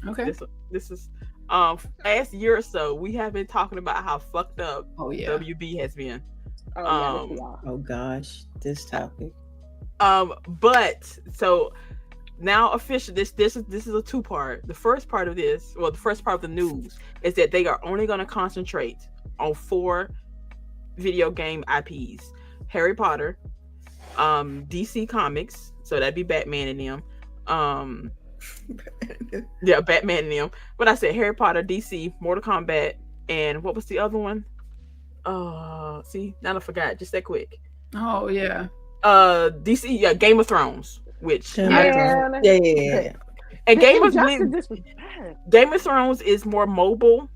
Okay. This is last year or so we have been talking about how fucked up WB has been. Oh gosh, this topic. But so now officially this is a two-part. The first part of this, well, the first part of the news is that they are only going to concentrate on 4 video game IPs: Harry Potter, DC Comics, so that'd be Batman and them. Yeah, Batman and them. But I said Harry Potter, DC, Mortal Kombat, and what was the other one? See, now I forgot just that quick. Oh yeah. DC, yeah, Game of Thrones, which yeah. And Game of Thrones is more mobile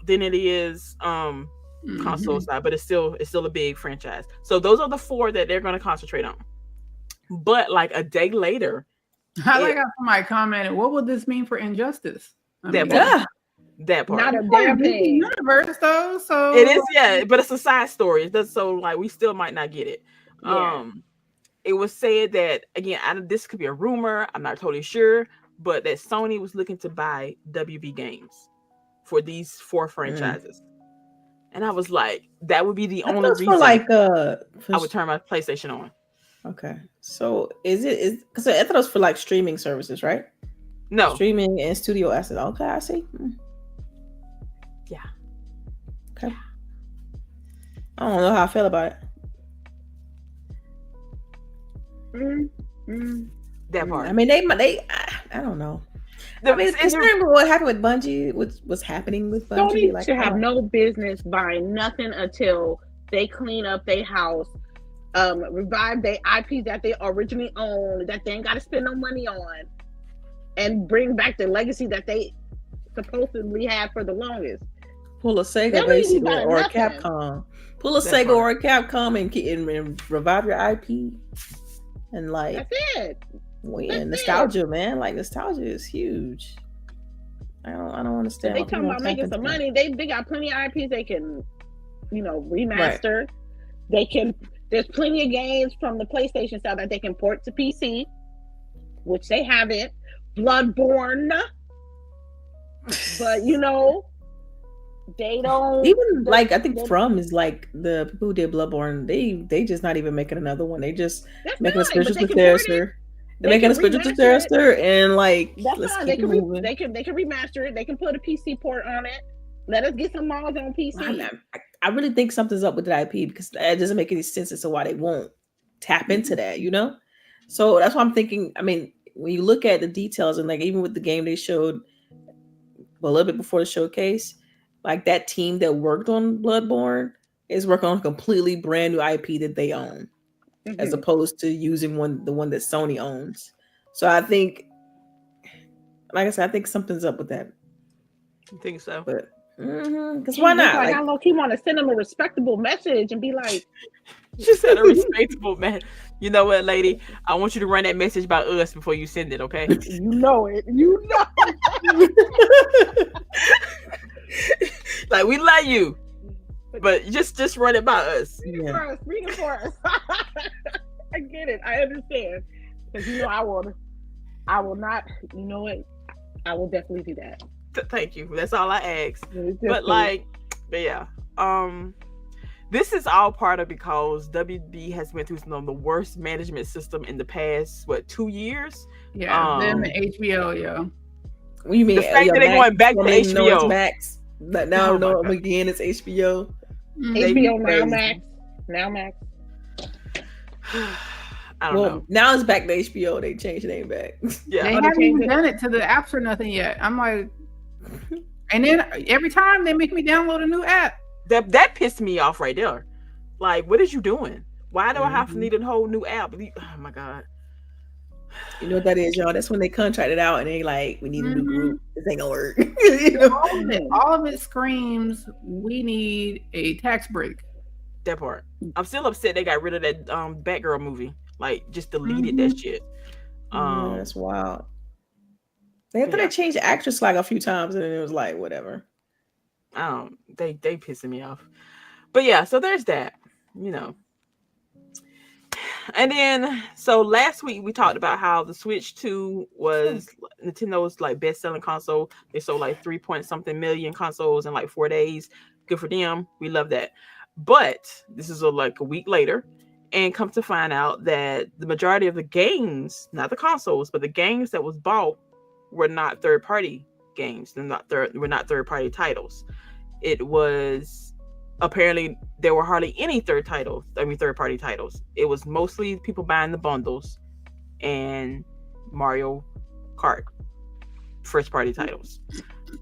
than it is console side, but it's still a big franchise. So those are the 4 that they're going to concentrate on. But like a day later, I like how somebody commented, "What would this mean for Injustice?" That part. Not a damn thing. Universe though, so it is, yeah, but it's a side story. So like we still might not get it. Yeah. It was said that again, this could be a rumor. I'm not totally sure, but that Sony was looking to buy WB Games for these 4 franchises. And I was like, that would be the only reason I would turn my PlayStation on. Okay, so is because I thought it was for like streaming services, right? No, streaming and studio assets. Okay, I see. Yeah. Okay. I don't know how I feel about it. That part. I mean, they. I don't know. I mean, remember what happened with Bungie? What's happening with Bungie? Sony should have no business buying nothing until they clean up their house, revive their IPs that they originally owned, that they ain't got to spend no money on, and bring back the legacy that they supposedly had for the longest. Pull a Sega basically, or a Capcom. Pull a Sega or a Capcom and revive your IP. And like that's it. Nostalgia, man. Like nostalgia is huge. I don't understand. They talking about making some money. They got plenty of IPs they can, remaster. Right. They can. There's plenty of games from the PlayStation side that they can port to PC, which they haven't. Bloodborne, but they don't even like. I think From is like the people who did Bloodborne. They just not even making another one. They just making a spiritual successor. They're making a spiritual successor, and like let's keep it moving. They can remaster it. They can put a PC port on it. Let us get some mods on PC. I really think something's up with the IP because that doesn't make any sense as to why they won't tap into that. So that's why I'm thinking. I mean, when you look at the details and like even with the game they showed a little bit before the showcase, like that team that worked on Bloodborne is working on a completely brand new IP that they own, as opposed to using the one that Sony owns. So I think, like I said, I think something's up with that. I think so. But because why not? Like, I low-key want to send them a respectable message and be like, she said a respectable man. You know what, lady? I want you to run that message by us before you send it, okay? You know it. You know it. Like, we love you, but just run it by us. Read it for us. I get it. I understand. Because you know I will not. You know what? I will definitely do that. Thank you. That's all I ask. But yeah. This is all part of because WB has went through some of the worst management system in the past 2 years. Yeah, them and HBO. Yeah. What do you mean? The fact that they're going back to HBO. Max. But now again it's HBO. HBO now Max. I don't know. Now it's back to HBO. They changed the name back. Yeah, they haven't even done it to the apps or nothing yet. I'm like, and then every time they make me download a new app. That pissed me off right there. Like, what is you doing? Why do I have to need a whole new app? Oh my god. You know what that is, y'all? That's when they contracted out and they like, we need a new group. This ain't gonna work. All of it screams, we need a tax break. That part. I'm still upset they got rid of that Batgirl movie. Like, just deleted that shit. That's wild. They changed the actress like a few times and then it was like, whatever. They pissing me off. But yeah, so there's that, you know. And then, so last week we talked about how the Switch 2 was Nintendo's like best-selling console. They sold like 3-point-something million consoles in like 4 days. Good for them. We love that. But this is like a week later, and come to find out that the majority of the games, not the consoles, but the games that was bought were not third-party games. They're not third-party titles. It was apparently there were hardly any third-party titles. It was mostly people buying the bundles and Mario Kart first-party titles.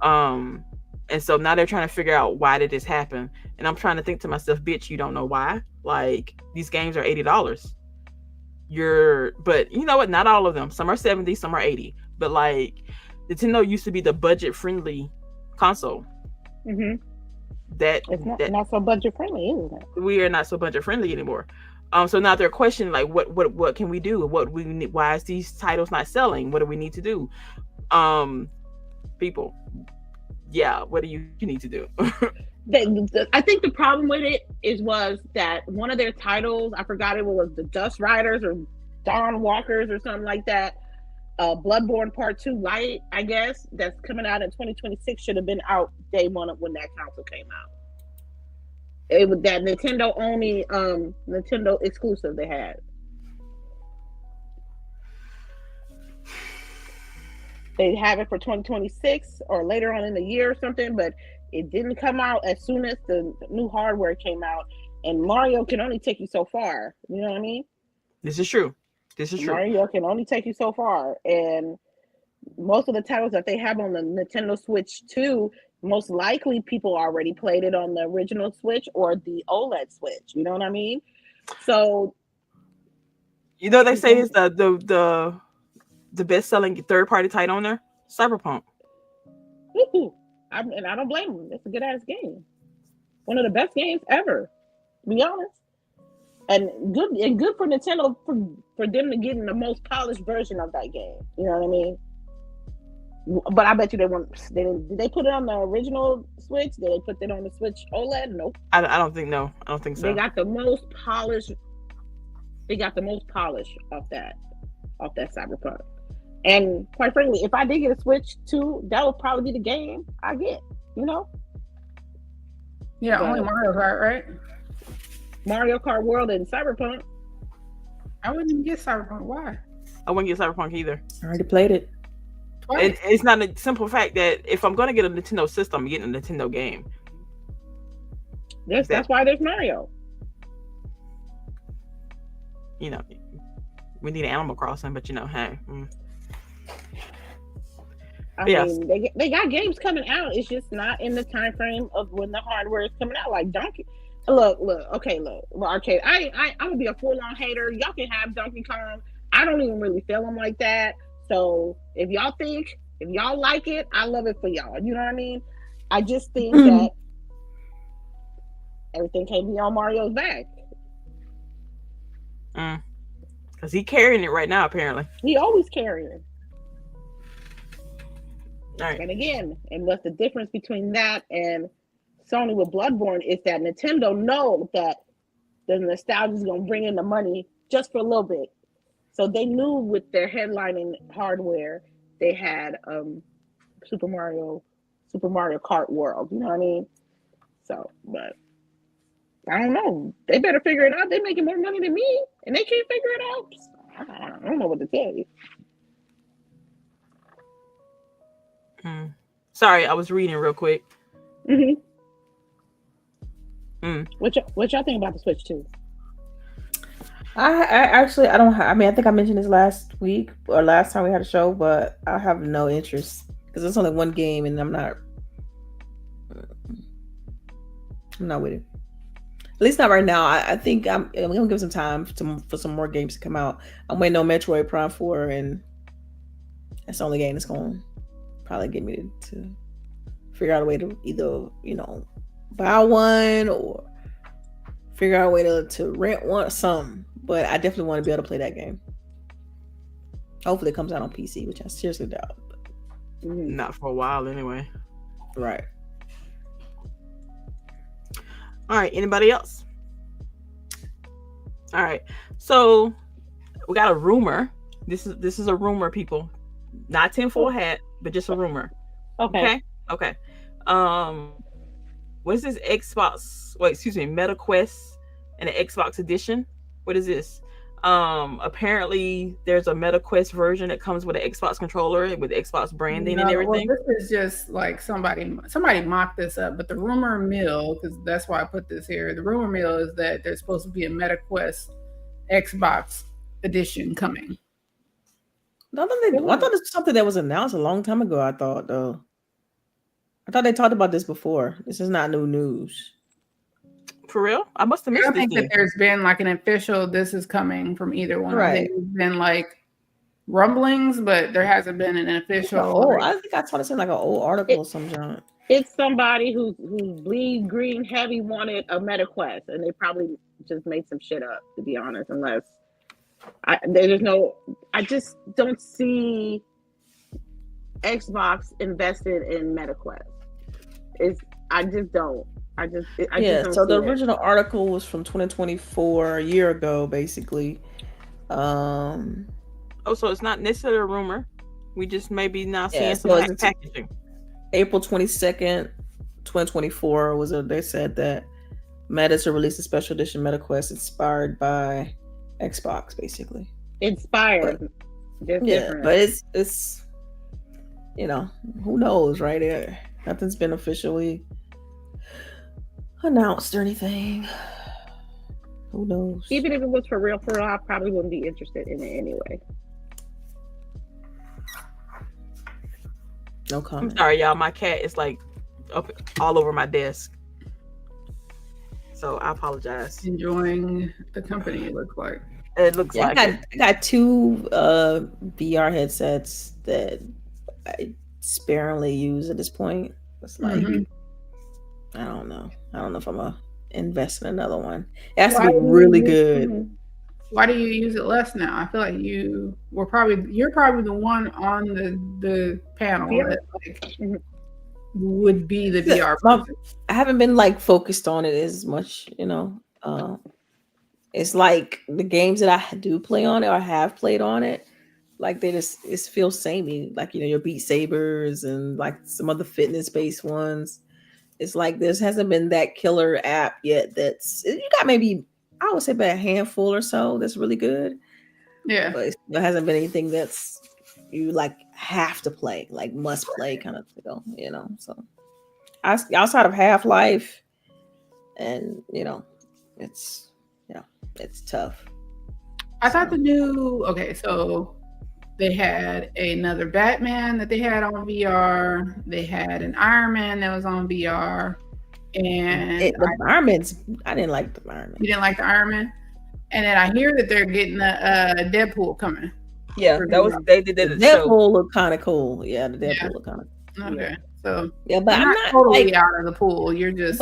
And so now they're trying to figure out why did this happen. And I'm trying to think to myself, bitch, you don't know why? Like, these games are $80. But you know what? Not all of them. Some are 70, some are 80. But like, Nintendo used to be the budget-friendly console. It's not so budget friendly, isn't it? We are not so budget friendly anymore. So now they're questioning like, what can we do? What we need? Why is these titles not selling? What do we need to do? People, yeah, what do you need to do? I think the problem with it was that one of their titles, I forgot it was the Dust Riders or Dawn Walkers or something like that. Bloodborne Part 2 Light, I guess, that's coming out in 2026 should have been out day one when that console came out. It was that Nintendo only Nintendo exclusive they had. They have it for 2026 or later on in the year or something, but it didn't come out as soon as the new hardware came out. And Mario can only take you so far. You know what I mean? This is true. Mario can only take you so far, and most of the titles that they have on the Nintendo Switch 2, most likely people already played it on the original Switch or the OLED Switch. You know what I mean? So, you know, they say it's the best-selling third-party title on there, Cyberpunk. I don't blame them. It's a good-ass game. One of the best games ever, to be honest. And good for Nintendo for them to get in the most polished version of that game. You know what I mean? But I bet you did they put it on the original Switch? Did they put it on the Switch OLED? Nope. I don't think so. They got the most polished. They got the most polish off that Cyberpunk. And quite frankly, if I did get a Switch 2, that would probably be the game I get. You know? Yeah, only Mario Kart, right? Mario Kart World and Cyberpunk. I wouldn't even get Cyberpunk. Why? I wouldn't get Cyberpunk either. I already played it. It's not a simple fact that if I'm going to get a Nintendo system, I'm getting a Nintendo game. That's why there's Mario. You know, we need Animal Crossing, but you know, hey. I Yes. mean, they got games coming out. It's just not in the time frame of when the hardware is coming out. Like Donkey, look, okay, look, arcade. I'm gonna be a full-on hater. Y'all can have Donkey Kong. I don't even really feel him like that. So if y'all like it, I love it for y'all. You know what I mean? I just think that everything can't be on Mario's back. Because he carrying it right now, apparently. He always carrying. All right. And again, and what's the difference between that and Sony with Bloodborne is that Nintendo know that the nostalgia is going to bring in the money just for a little bit. So they knew with their headlining hardware, they had Super Mario Kart World. You know what I mean? So, but I don't know. They better figure it out. They're making more money than me, and they can't figure it out. I don't know what to tell you. Sorry, I was reading real quick. What y'all think about the Switch 2? I actually don't have. I mean, I think I mentioned this last week or last time we had a show, but I have no interest because it's only one game, and I'm not with it. At least not right now. I think I'm gonna give some time for some more games to come out. I'm waiting on Metroid Prime 4, and that's the only game that's going to probably get me to figure out a way to either buy one or figure out a way to rent one or something. But I definitely want to be able to play that game. Hopefully it comes out on PC, which I seriously doubt. Not for a while anyway. Right. All right. Anybody else? All right. So we got a rumor. This is a rumor, people. Not tinfoil hat, but just a rumor. Okay. What is this Xbox? Wait, excuse me, MetaQuest and the Xbox edition. What is this? Apparently there's a MetaQuest version that comes with an Xbox controller with Xbox branding and everything. Well, this is just like somebody mocked this up, but the rumor mill, because that's why I put this here. The rumor mill is that there's supposed to be a MetaQuest Xbox edition coming. I thought this was something that was announced a long time ago. I thought they talked about this before. This is not new news. For real? I must have missed I this. don't think that there's been like an official this is coming from either one. Right. I think there's been like rumblings, but there hasn't been an official. I think I saw this in like an old article or something. It's somebody who bleed green heavy wanted a MetaQuest, and they probably just made some shit up, to be honest. Unless I just don't see Xbox invested in MetaQuest. I just don't. So the original article was from 2024, a year ago, basically. So it's not necessarily a rumor. We just maybe now seeing some packaging. April 22nd, 2024 they said that Meta to release a special edition MetaQuest inspired by Xbox, basically. Inspired. But it's who knows, right? Nothing's been officially announced or anything. Who knows? Even if it was for real, I probably wouldn't be interested in it anyway. No comment. I'm sorry, y'all. My cat is like up all over my desk, so I apologize. Enjoying the company, it looks like. It looks like I got two VR headsets that I sparingly use at this point. It's like I don't know if I'm gonna invest in another one. It has to be really good. Why do you use it less now? I feel like you're probably the one on the panel that would be the VR person. I haven't been like focused on it as much, it's like the games that I do play on it or have played on it, like it feels samey, like your Beat Sabers and like some other fitness based ones. It's like this hasn't been that killer app yet. You got maybe I would say about a handful or so that's really good. Yeah, but there hasn't been anything that's you like have to play, like must play kind of deal, So outside of Half-Life, and it's tough. I thought the new so They had another Batman that they had on VR. They had an Iron Man that was on VR. And the Iron Man's, I didn't like the Iron Man. You didn't like the Iron Man? And then I hear that they're getting a Deadpool coming. Yeah, that was they did it. Deadpool looked kind of cool. Yeah, the Deadpool looked kind of cool. Okay. So yeah, but I'm not totally out of the pool. You're just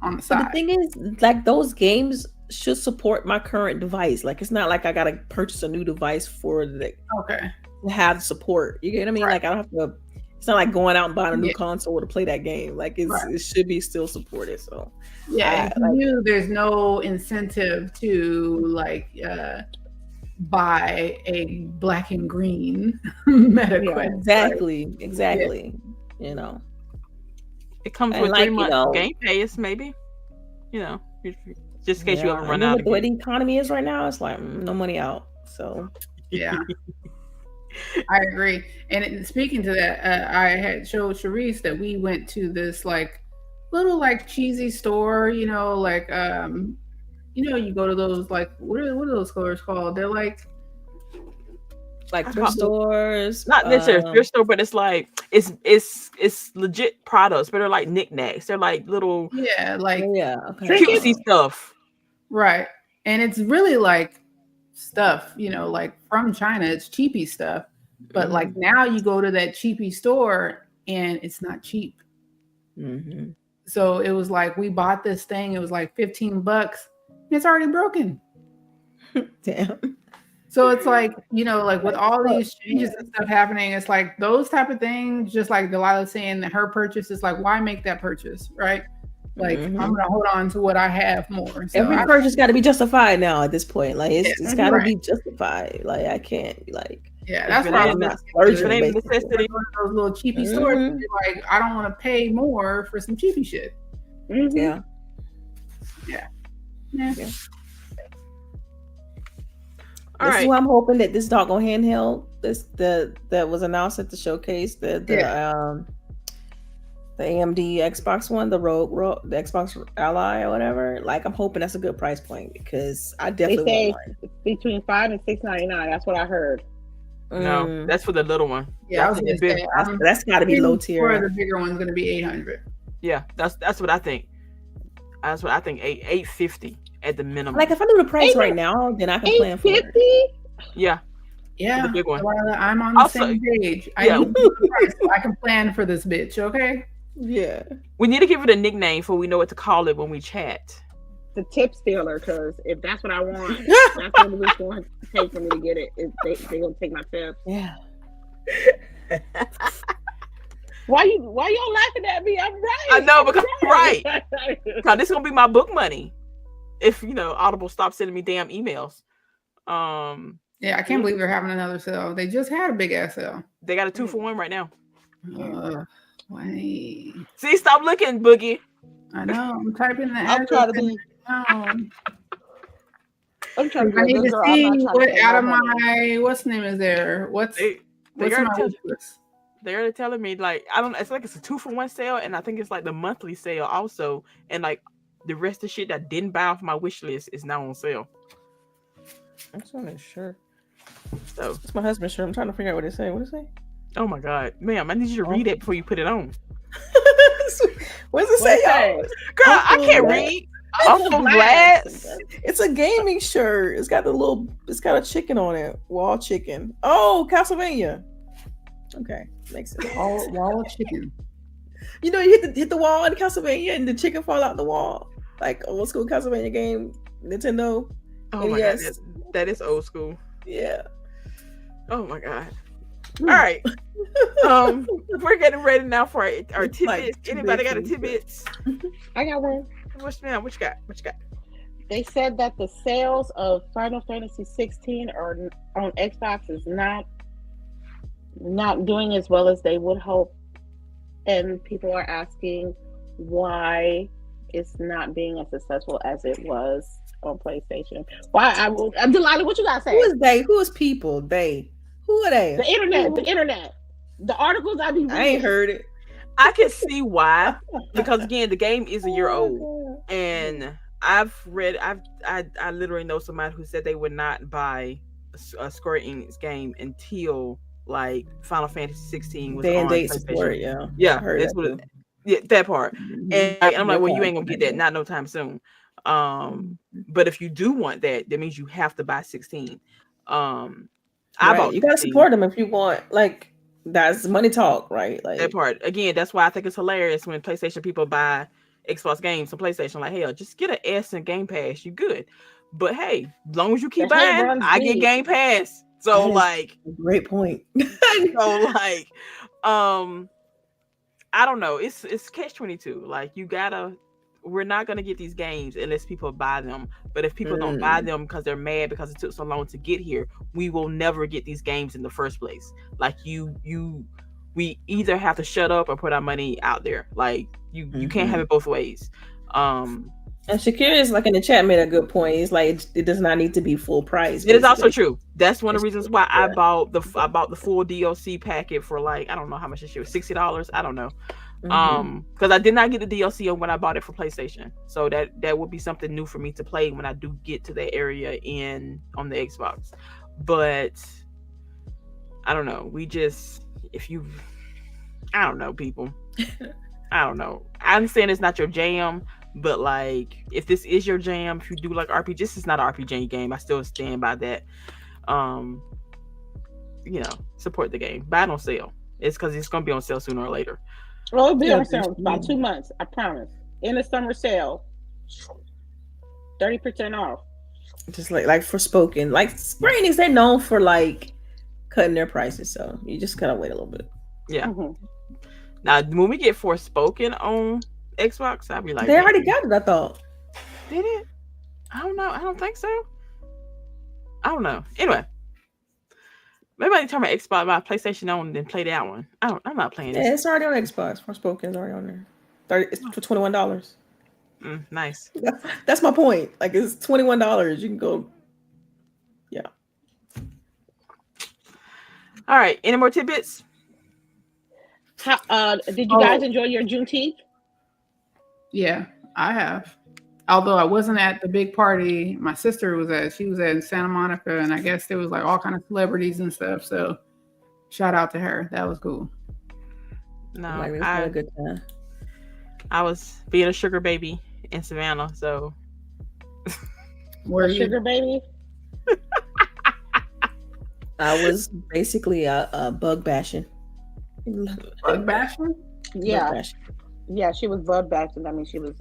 on the side. The thing is, like, those games should support my current device. Like, it's not like I gotta purchase a new device for the to have support. You get what I mean? Like, I don't have to. It's not like going out and buying a new console to play that game. Like, it should be still supported. So yeah, there's no incentive to like buy a black and green MetaQuest. Exactly. You know, it comes with 3 months Game Pass, maybe. You know, just in case you ever run out. The way the economy is right now, it's like no money out. So yeah. I agree. And speaking to that, I had showed CHAREECE that we went to this like little like cheesy store, you know, like you go to those like what are those stores called? They're like thrift stores. Not necessarily thrift store, but it's like it's legit products, but they're like knickknacks. They're like little cutesy stuff. Right. And it's really like stuff, you know, like from China. It's cheapy stuff. But like now you go to that cheapy store and it's not cheap. Mm-hmm. So it was like we bought this thing, it was like $15. It's already broken. Damn. So it's like, you know, like with all these changes and stuff happening, it's like those type of things, just like Delilah saying that her purchase is like, why make that purchase, right? Like I'm gonna hold on to what I have more. So every purchase got to be justified now at this point. Like it's got to be justified. Like I can't be like, that's why I'm not necessity. Those little cheapy stores. Like I don't want to pay more for some cheapy shit. Yeah. All right. So I'm hoping that this doggone handheld, that was announced at the showcase, the AMD Xbox one, the the Xbox Ally or whatever. Like, I'm hoping that's a good price point because I definitely want one. Between $5 and $6.99. That's what I heard. No, that's for the little one. Yeah, I was gonna say, that's got to be low tier. Or the bigger one's gonna be 800. Yeah, that's what I think. That's what I think. 850 at the minimum. Like, if I knew the price right now, then I can plan for it. Yeah. Yeah, the big one. I'm on the same page. I need the price so I can plan for this bitch. Okay. Yeah. We need to give it a nickname so we know what to call it when we chat. The tip stealer, because if that's what I want, that's what it's going to take for me to get it. They gonna take my tip. Yeah. Why y'all laughing at me? I'm right. I know, because I'm right. Because this is gonna be my book money. If Audible stops sending me damn emails. Yeah, I can't believe they're having another sale. They just had a big ass sale. They got a 2-for-1 right now. Wait. See, stop looking, Boogie. I know. I'm typing the I'm trying to be. I'm trying to I need to see what out of my what's the name is there. What's my wish list? They're telling me like I don't. It's like it's a 2-for-1 sale, and I think it's like the monthly sale also, and like the rest of shit that I didn't buy off my wish list is now on sale. That's on his shirt. So it's my husband's shirt. I'm trying to figure out what it say. What it say? Oh my god, ma'am! I need you to read it before you put it on. What does it say, y'all? Girl, I can't read. Uncle Glass. It's a gaming shirt. It's got a chicken on it. Wall chicken. Oh, Castlevania. Okay, makes sense. Wall chicken. You hit the wall in Castlevania and the chicken fall out the wall. Like old school Castlevania game, Nintendo. Oh my god, that is old school. Yeah. Oh my god. All right. We're getting ready now for our tidbits. Like, anybody got a tidbits? I got one. What you got? They said that the sales of Final Fantasy 16 on Xbox is not doing as well as they would hope, and people are asking why it's not being as successful as it was on PlayStation. Why? Delilah, what you gotta say? Who is they? Who is people? They? Who are they? The internet. The articles I be reading. I ain't heard it. I can see why, because again, the game is a year old, and I literally know somebody who said they would not buy a Square Enix game until like Final Fantasy 16 was Day and on date PlayStation. support, yeah. Yeah, I heard that's that what. too. Yeah, that part. Mhm. And I'm like, No well, you problem ain't gonna for get that, that, yeah. not no time soon. But if you do want that, that means you have to buy 16. I Right. bought You gotta 16. support them if you want. Like, that's money talk, right? That Like, part again. That's why I think it's hilarious when PlayStation people buy Xbox games on PlayStation. Like, hell, just get an S and Game Pass. You good. But hey, as long as you keep The hate buying, runs I get deep. Game Pass. So that is like, a great point. so like, I don't know. It's catch-22. Like, you gotta. We're not gonna get these games unless people buy them. But if people don't buy them because they're mad because it took so long to get here, we will never get these games in the first place. Like we either have to shut up or put our money out there. Like you can't have it both ways. And Shakir is like in the chat made a good point. He's like, it does not need to be full price. It is also true. That's one of the It's reasons true, why I yeah. bought the full DLC packet for like, I don't know how much it was, $60. I don't know. Because I did not get the DLC when I bought it for PlayStation. So that would be something new for me to play when I do get to that area on the Xbox. But I don't know. I don't know, people. I don't know. I understand it's not your jam, but like, if this is your jam, if you do like RPG, this is not an RPG game. I still stand by that. Support the game. Buy it on sale. It's because it's gonna be on sale sooner or later. Well, it'll be on sale in about 2 months. I promise. In the summer sale, 30% off. Just like for Spoken, like Square Enix, they're known for like cutting their prices, so you just gotta wait a little bit. Yeah. Now, when we get Forspoken on Xbox, I'll be like, they already got it. I thought. Did it? I don't know. I don't think so. I don't know. Anyway, maybe I can turn my Xbox, my PlayStation on, and then play that one. I'm not playing this. Yeah, it's already on Xbox. Forspoken is already on there. It's for $21. Nice. That's my point. Like, it's $21. You can go. Yeah. All right. Any more tidbits? Did you guys enjoy your Juneteenth? Yeah, I have. Although I wasn't at the big party my sister was at. She was at Santa Monica, and I guess there was like all kind of celebrities and stuff. So shout out to her. That was cool. No, Like, it's had a good time. I was being a sugar baby in Savannah, so. Were you sugar baby? I was basically a bug bashing. bug bashing? Yeah. Bug bashing. Yeah, she was bug bashing. I mean, she was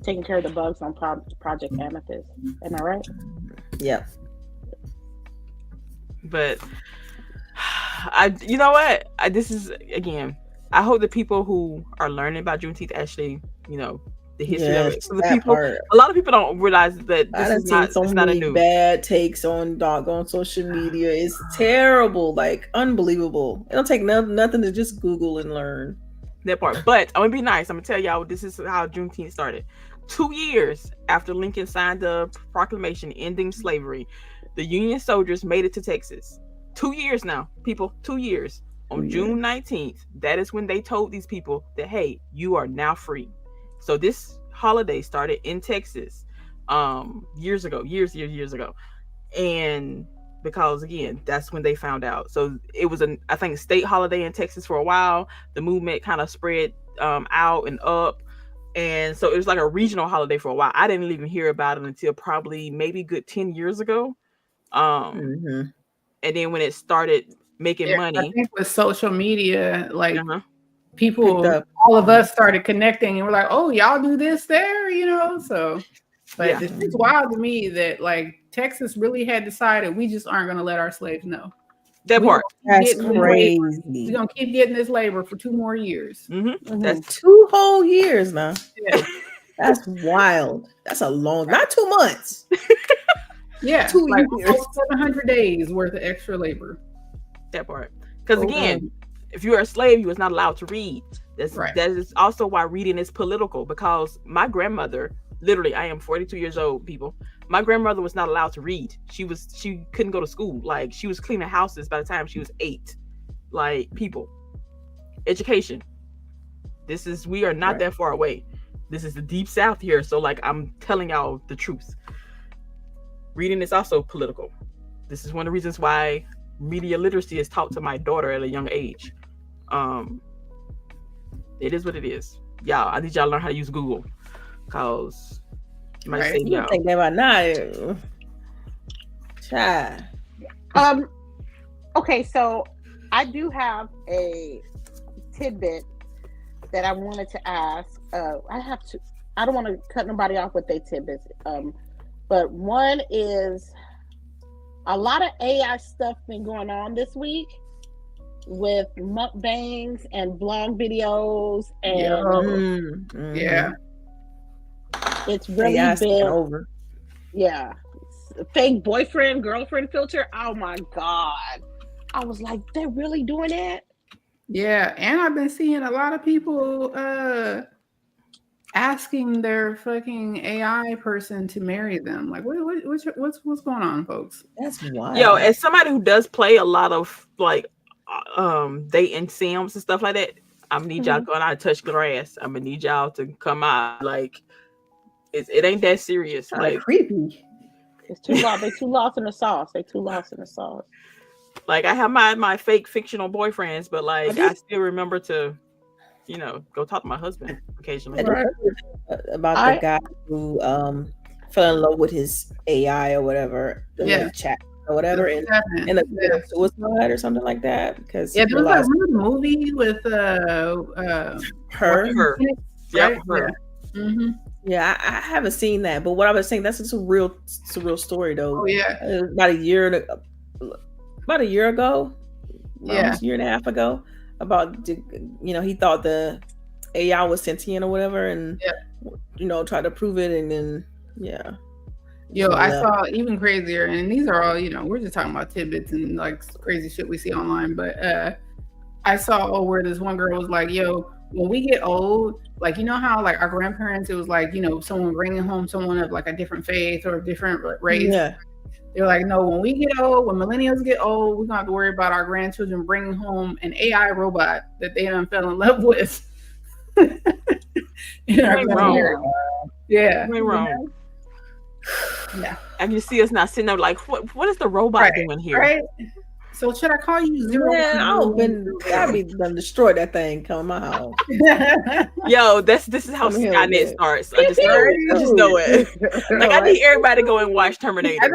taking care of the bugs on Project Amethyst. Am I right? Yeah. But you know what? This is, again, I hope the people who are learning about Juneteenth actually, the history of it. So the people, a lot of people don't realize that this is not, so it's not a many new bad takes on social media. It's terrible, like unbelievable. It don't take nothing to just Google and learn that part. But I'm gonna be nice. I'm gonna tell y'all this is how Juneteenth started. 2 years after Lincoln signed the proclamation ending slavery, the Union soldiers made it to Texas. 2 years now, people. 2 years. On June 19th, that is when they told these people that, hey, you are now free. So this holiday started in Texas years ago. And because, again, that's when they found out. So it was, I think, state holiday in Texas for a while. The movement kind of spread out and up. And so it was like a regional holiday for a while. I didn't even hear about it until probably maybe good 10 years ago. And then when it started making money. I think with social media, like people, all of us started connecting and we're like, oh, y'all do this there, so. But it's wild to me that like Texas really had decided we just aren't going to let our slaves know. That part. That's crazy. We're going to keep getting this labor for 2 more years. That's 2 whole years now. Yeah. That's wild. That's a long, not 2 months. Yeah. 2 years. 700 days worth of extra labor. That part. Because again, if you're a slave, you was not allowed to read. That is also why reading is political, because my grandmother, literally, I am 42 years old, people. My grandmother was not allowed to read. She couldn't go to school. Like, she was cleaning houses by the time she was 8. Like, people. Education. We are not that far away. This is the deep South here. So, like, I'm telling y'all the truth. Reading is also political. This is one of the reasons why media literacy is taught to my daughter at a young age. It is what it is. Y'all, I need y'all to learn how to use Google. Cause you might say You think that about now. Child. Okay, so I do have a tidbit that I wanted to ask. I don't want to cut nobody off with their tidbits. But one is a lot of AI stuff been going on this week with mukbangs and vlog videos and yeah. It's really been over. Yeah. Fake boyfriend, girlfriend filter. Oh my God. I was like, they're really doing that? Yeah, and I've been seeing a lot of people asking their fucking AI person to marry them. Like, what's going on, folks? That's wild. Yo, as somebody who does play a lot of like dating sims and stuff like that, I'm gonna need y'all to go out and touch grass. I'm gonna need y'all to come out. Like, it ain't that serious. Like, creepy. It's too lost. They too lost in the sauce. They too lost in the sauce. Like, I have my fake fictional boyfriends, but like I still remember to, go talk to my husband occasionally. Right. About the guy who fell in love with his AI or whatever, chat or whatever, and a suicide or something like that. Because there was a movie with her. Yeah. Mm-hmm. Yeah, I haven't seen that, but what I was saying, that's just a real story though. Oh yeah, about a year ago, almost a year and a half ago, about he thought the AI was sentient or whatever, and tried to prove it, and then I saw even crazier, and these are all we're just talking about tidbits and like crazy shit we see online, but I saw where this one girl was like, when we get old, like, how like our grandparents, it was like, someone bringing home someone of like a different faith or a different race. Yeah. They're like, no, when we get old, when millennials get old, we don't have to worry about our grandchildren bringing home an AI robot that they done fell in love with. Wrong. Yeah. Wrong. Yeah. And you see us now sitting there like, what is the robot doing here? Right. So should I call you Zero? I'd be done destroy that thing. Come my house. Yo, this is how Skynet starts. I just know it. Like, I need everybody to go and watch Terminator.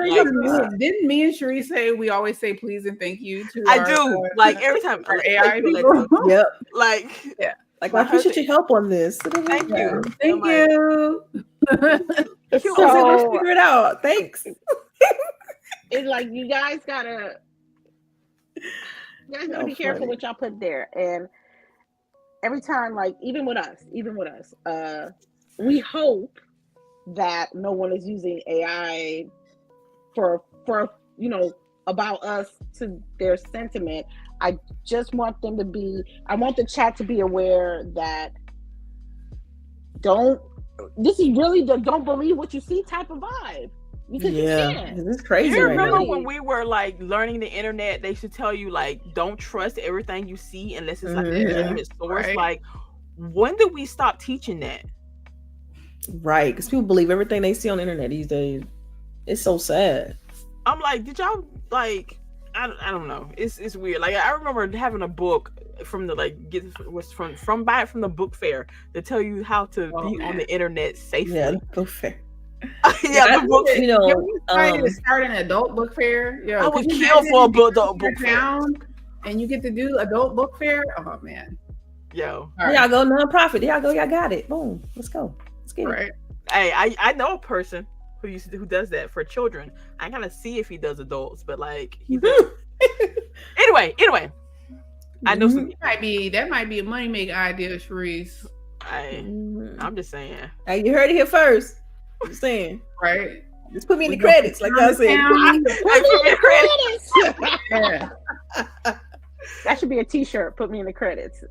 Didn't me and Cherie say we always say please and thank you to I do. Like every time our AI people. Yep. Like Like, I appreciate your help on this. Thank you. Thank you. So figure it out. Thanks. It's like you guys gotta be careful what y'all put there. And every time, like even with us, we hope that no one is using AI for about us to their sentiment. I just want them to be, I want the chat to be aware that this is really the don't believe what you see type of vibe. Because you can't. This is crazy. You remember when we were like learning the internet, they should tell you like, don't trust everything you see unless it's like a legitimate source. Right. Like, when did we stop teaching that? Right, because people believe everything they see on the internet these days. It's so sad. I'm like, did y'all like? I don't know. It's weird. Like, I remember having a book from the from the book fair to tell you how to be on the internet safely. Yeah, book fair. The book. Start an adult book fair. I would kill for a adult book fair. And you get to do adult book fair. Oh man. Yo. Y'all go nonprofit. Y'all go. Y'all got it. Boom. Let's go. Let's get it. Hey, I know a person who does that for children. I gotta see if he does adults, but like he does. Anyway, I know some. That might be a money making idea, Charisse. I'm just saying. Hey, you heard it here first. I'm saying, right? Just put me in the credits, like y'all said. Put me in the credits. That should be a T-shirt. Put me in the credits.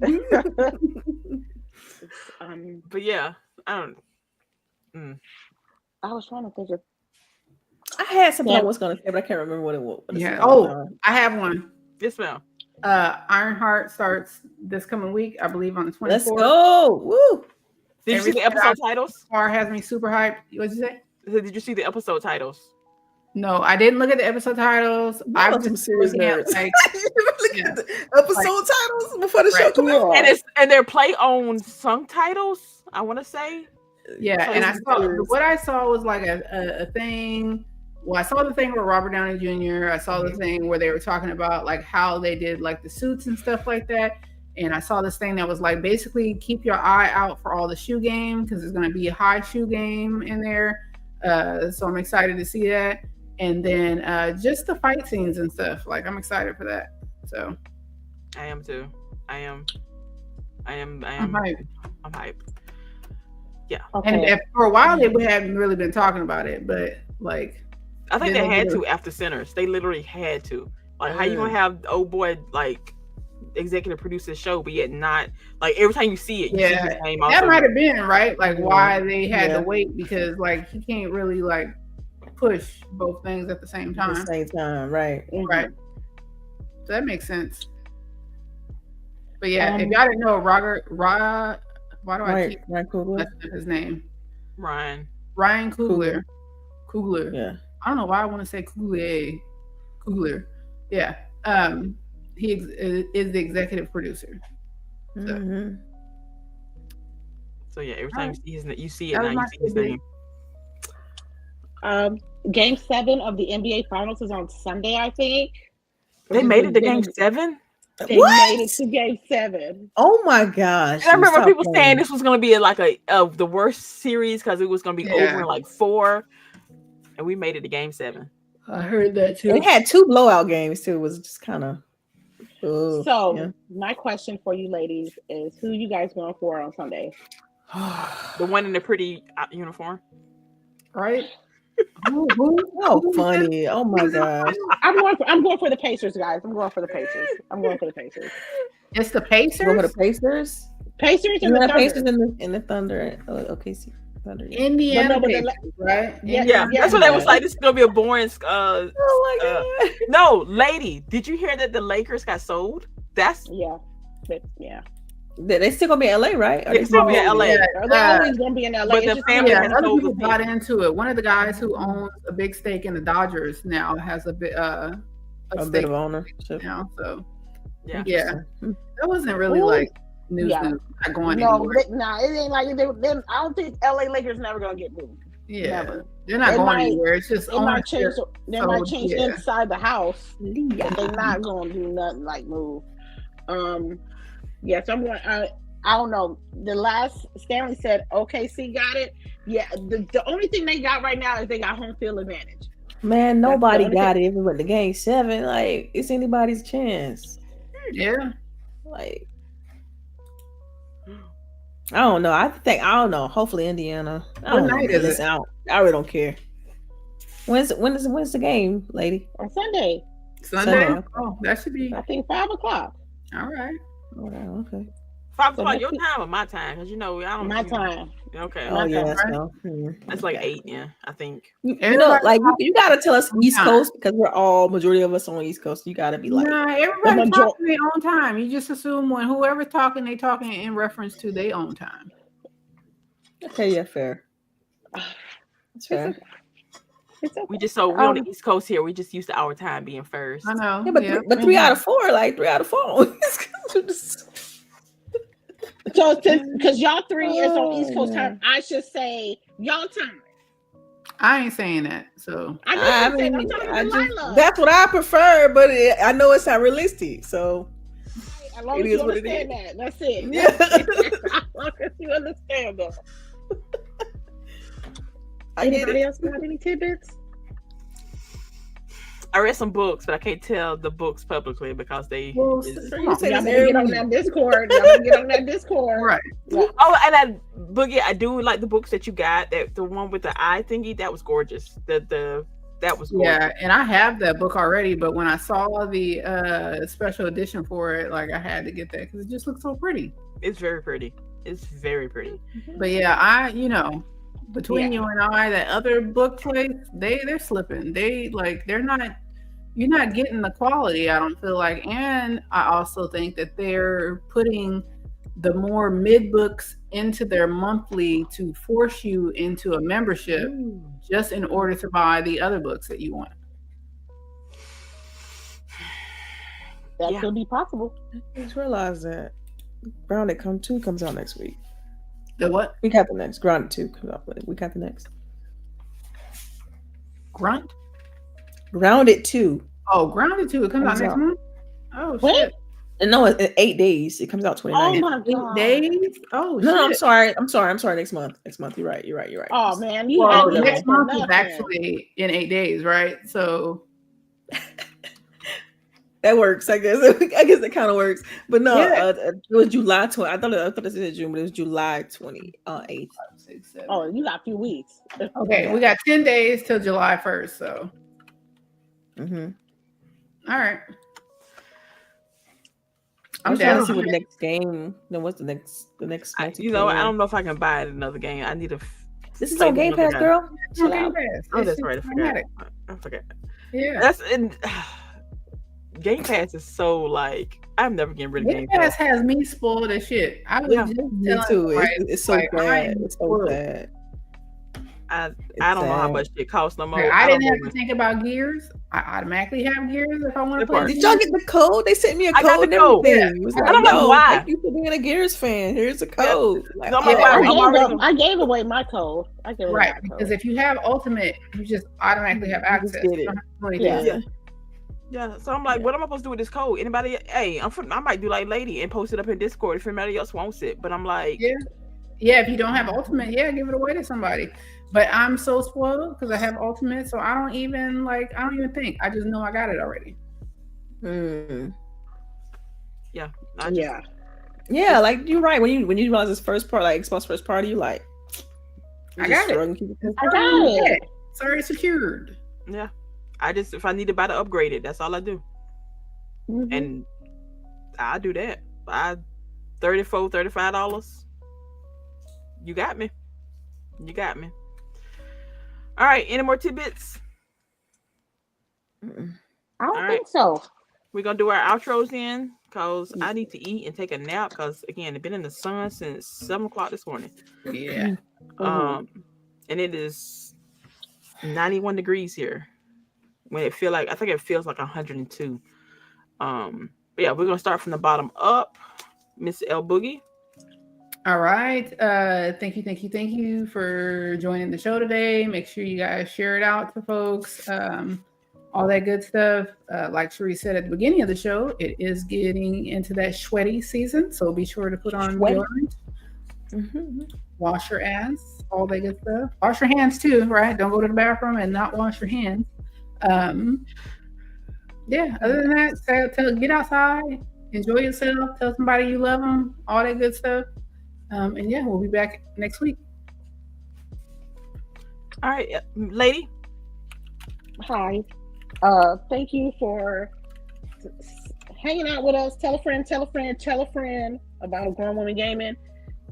But yeah, I don't. I was trying to think of. I had something I was going to say, but I can't remember what it was. Yeah. Oh, I have one. Yes, ma'am. Ironheart starts this coming week, I believe, on the 24th. Let's go! Woo! Did you see the episode titles? Far has me super hyped. What'd you say? Did you see the episode titles? No, I didn't look at the episode titles. I was some serious nerds. Like, the episode titles before the show comes out. And they're play-on sung titles, I want to say. Yeah, and what I saw was like a thing. Well, I saw the thing with Robert Downey Jr. I saw the thing where they were talking about like how they did like the suits and stuff like that. And I saw this thing that was like basically keep your eye out for all the shoe game because there's going to be a high shoe game in there. So I'm excited to see that. And then just the fight scenes and stuff. Like I'm excited for that. So I am too. I am hyped. I'm hyped. Yeah. Okay. And for a while they hadn't really been talking about it, but like I think they had to after Sinners. They literally had to. Like how you gonna have the old boy like executive produce the show, but yet not like every time you see it, you see his name. That might have been right. Like why they had to wait because like he can't really like push both things at the same time. At the same time, right? Right. So that makes sense. But yeah, if y'all didn't know, Ryan Coogler? That's his name. Ryan Coogler. Coogler. Yeah. I don't know why I want to say Coogler. Yeah. He is the executive producer. So, so yeah, every time you see it now, you see his name. Game 7 of the NBA Finals is on Sunday, I think. They made it to Game 7? They made it to Game 7. Oh my gosh. And I remember people saying this was going to be like the worst series because it was going to be over in like 4. And we made it to Game 7. I heard that too. It had 2 blowout games too. It was just kind of. My question for you ladies is who you guys going for on Sunday? The one in the pretty uniform. Right? Oh, funny. Oh my gosh. I'm going for the Pacers, guys. I'm going for the Pacers. It's the Pacers? Going for the Pacers? Pacers and the Thunder. Pacers and the Thunder. Okay, see. Thunder. Indiana Pacers, right? Yeah, that's what they was like. This is gonna be a boring. Oh my god! No, lady, did you hear that the Lakers got sold? That's yeah. They still gonna be in LA, right? They still be in LA. They're always gonna be in LA. But the family has other sold people got into it. One of the guys who owns a big stake in the Dodgers now has a bit of ownership now. So yeah, that wasn't really like news. Not going anywhere. It ain't like I don't think LA Lakers never gonna get moved. Yeah, never. They're not going anywhere. It's just they might change inside the house. Yeah. But they're not gonna do nothing like move. Yes, I'm going. I don't know. The last Stanley said OKC got it. Yeah, the only thing they got right now is they got home field advantage. Man, nobody got it. Even with the Game 7, like it's anybody's chance. Yeah, like I don't know. I don't know. Hopefully Indiana. I don't know. Is it? I really don't care. When's the game, lady? On Sunday. Sunday. Oh, that should be. I think 5:00. All right. Oh, okay. 5:00 your time or my time? Because I don't. My time. Okay. Oh yeah. That's like 8. Yeah, I think. Like you gotta tell us East Coast because we're all majority of us on East Coast. You gotta be like. Nah, everybody talking their own time. You just assume when whoever's talking, they talking in reference to their own time. Okay. Yeah. Fair. That's fair. Okay. We're on the East Coast here. We just used to our time being first. I know. Yeah, but 3 out of 4, like 3 out of 4. So because y'all 3 is on East Coast time, I should say y'all time. I ain't saying that. So I mean, that's what I prefer, but I know it's not realistic. So as long as you understand that, that's it. Yeah. As long as you understand that. Anybody else got any tidbits? I read some books, but I can't tell the books publicly because they. Y'all get on that Discord. Right. Yeah. Oh, and Boogie, I do like the books that you got. That the one with the eye thingy, that was gorgeous. That was gorgeous. Yeah, and I have that book already, but when I saw the special edition for it, like I had to get that because it just looks so pretty. It's very pretty. It's very pretty. But yeah, between you and I, that other book place, they're slipping. You're not getting the quality, I don't feel like. And I also think that they're putting the more mid books into their monthly to force you into a membership just in order to buy the other books that you want. That could be possible. I just realized that Grounded 2 comes out next week. The what? We got the next. Grounded 2 comes out. We got the next. Grounded 2. Oh, Grounded 2. It comes out next month? Oh, shit. No, in 8 days. It comes out 29th. Oh my god. 8 days? Oh, shit. No, I'm sorry. Next month. You're right. Oh man, next month is actually in 8 days, right? So that works. I guess it kind of works. But no, it was July 20. I thought it said June, but it was July 28th. 6, 7. Oh, you got a few weeks. Okay, we got 10 days till July 1st. So, all right. I'm trying to see what the next game. Then what's the next? I don't know if I can buy another game. I need to. This is on Game Pass, girl. It's on Game Pass. Oh, that's right. I forgot. Yeah. That's in. Game Pass is so like I'm never getting rid of Game Pass. Has me spoiled as shit. I was just me too. It's so bad. It's so bad. I don't know how much it costs no more. I didn't have to think about Gears. I automatically have Gears if I want to play. Did y'all get the code? They sent me a code. I got the code. I don't know why. Thank you for being a Gears fan. Here's a code. I gave away my code. Because if you have Ultimate, you just automatically have access. Yeah, so I'm like, what am I supposed to do with this code? Anybody? Hey, I might do like Lady and post it up in Discord if anybody else wants it. But I'm like, if you don't have Ultimate, give it away to somebody. But I'm so spoiled because I have Ultimate, so I don't even think. I just know I got it already. Yeah, like you're right. When you realize this first part, like Xbox first party, you like, I got it. I got it. Sorry, secured. Yeah. If I need to buy to upgrade it, that's all I do. And I do that. $34, $35. You got me. All right. Any more tidbits? I don't think so. We're going to do our outros in because I need to eat and take a nap because, again, I've been in the sun since 7 o'clock this morning. Yeah. And it is 91 degrees here. When I think it feels like 102. But yeah, we're gonna start from the bottom up. Miss LBOOGIE. All right. Thank you for joining the show today. Make sure you guys share it out to folks. All that good stuff. Like Cherie said at the beginning of the show, it is getting into that sweaty season, so be sure to put on deodorant. Wash your ass. All that good stuff. Wash your hands too, right? Don't go to the bathroom and not wash your hands. Other than that, get outside, enjoy yourself, tell somebody you love them, all that good stuff. We'll be back next week. All right, Lady. Hi. Thank you for hanging out with us. Tell a friend about a Grown Woman Gaming.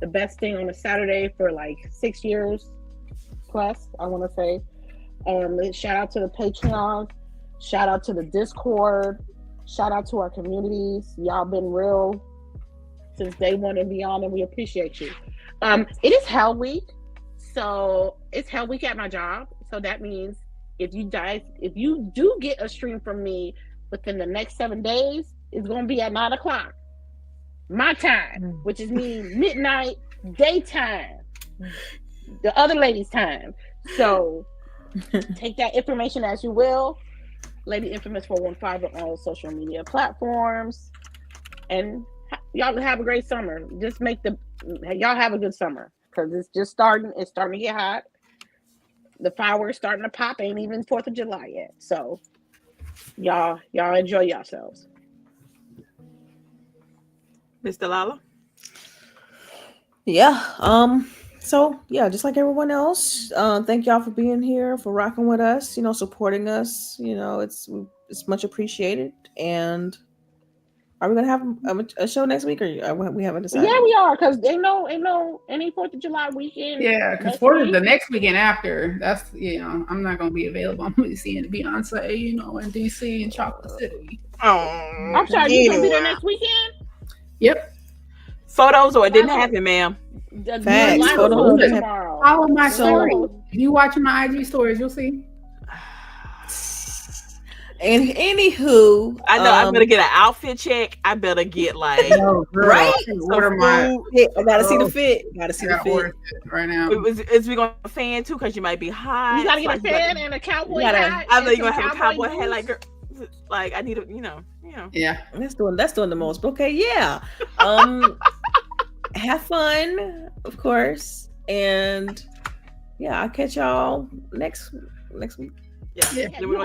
The best thing on a Saturday for like 6 years plus, I want to say. Shout out to the Patreon, shout out to the Discord, shout out to our communities. Y'all been real since day one and beyond, and we appreciate you. It is Hell Week, so it's Hell Week at my job. So that means if you do get a stream from me within the next 7 days, it's gonna be at 9 o'clock my time, which is mean midnight daytime, the other lady's time. So take that information as you will. Lady Infamous 415 on all social media platforms. And y'all have a great summer. Y'all have a good summer because it's just starting. It's starting to get hot. The fireworks starting to pop. Ain't even 4th of July yet. So y'all enjoy yourselves. Miss Delilah. So yeah, just like everyone else, thank y'all for being here, for rocking with us, supporting us. It's much appreciated. And are we gonna have a show next week, or we haven't decided? Yeah, we are, because ain't no any 4th of July weekend. Yeah, because for the next weekend after, that's I'm not gonna be available. I'm gonna be seeing Beyonce, in DC and Chocolate City. Oh, I'm sorry, you gonna be there next weekend? Yep. Photos or it didn't happen, ma'am. Facts. Follow my story. If you watching my IG stories, you'll see. And anywho, I know I better get an outfit check. I better get like right. Order my. I gotta see the fit. Gotta see the fit right now. Is we gonna fan too? Because you might be hot. You gotta get a fan and a cowboy hat. I know you're gonna have a cowboy hat. Like I need a, Yeah, that's doing the most. But okay, yeah. Have fun, of course, and yeah, I'll catch y'all next week. Yeah. You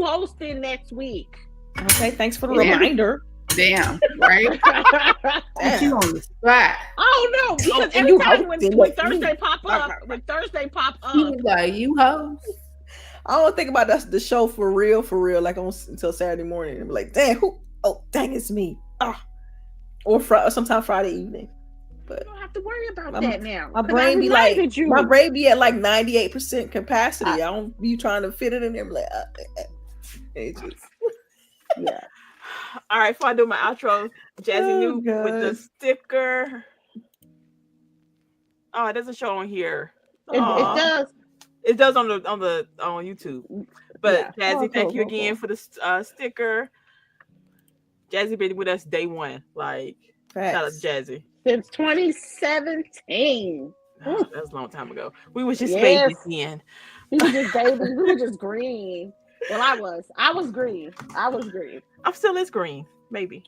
hosting next week. Okay, thanks for the reminder. Damn, right? Put you on the spot. Oh no, because every time when Thursday pop up, he was like, "You host." I don't think about the show for real, like until Saturday morning. I'm like, damn, dang, it's me. Or sometime Friday evening. But you don't have to worry about that now. My brain be like, my brain be at like 98% capacity. I don't be trying to fit it in there. I'm like, yeah. All right, before I do my outro, Jazzy New with the sticker. Oh, it doesn't show on here. It does. It does on YouTube. But Jazzy, thank you again for the sticker. Jazzy been with us day one. Like, shout out to Jazzy. Since 2017. Oh, that was a long time ago. We was just babies then. We were just babies. We were just green. Well, I was green. I'm still as green, maybe.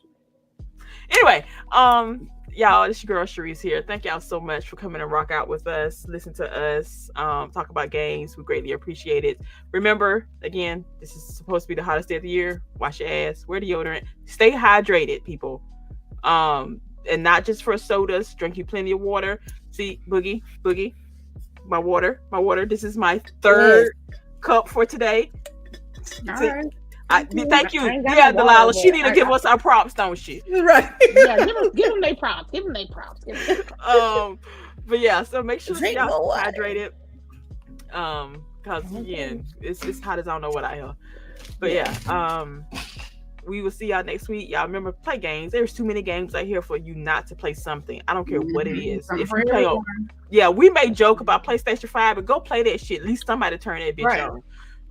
Anyway, y'all, this your girl CHAREECE here. Thank y'all so much for coming and rock out with us, listen to us, talk about games. We greatly appreciate it. Remember, again, this is supposed to be the hottest day of the year. Wash your ass, wear deodorant, stay hydrated, people. And not just for sodas. Drink you plenty of water. See, Boogie, my water. This is my third cup for today. All right. Thank you. Yeah, Delilah. She need to give us our props, don't she? Right. Yeah, give them their props. But yeah, so make sure y'all hydrated. Because again, it's hot as I don't know what I am. But yeah, we will see y'all next week. Y'all remember, play games. There's too many games out here for you not to play something. I don't care what it is. If you play we may joke about PlayStation 5, but go play that shit. At least somebody turn that bitch on.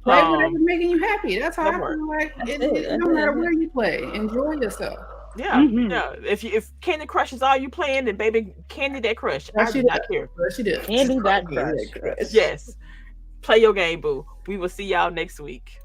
Play whatever's making you happy. That's how I feel like. No matter where you play, enjoy yourself. Yeah, yeah. If Candy Crush is all you playing, then baby, Candy that crush. I do not care. She did. Candy that crush. Yes. Play your game, boo. We will see y'all next week.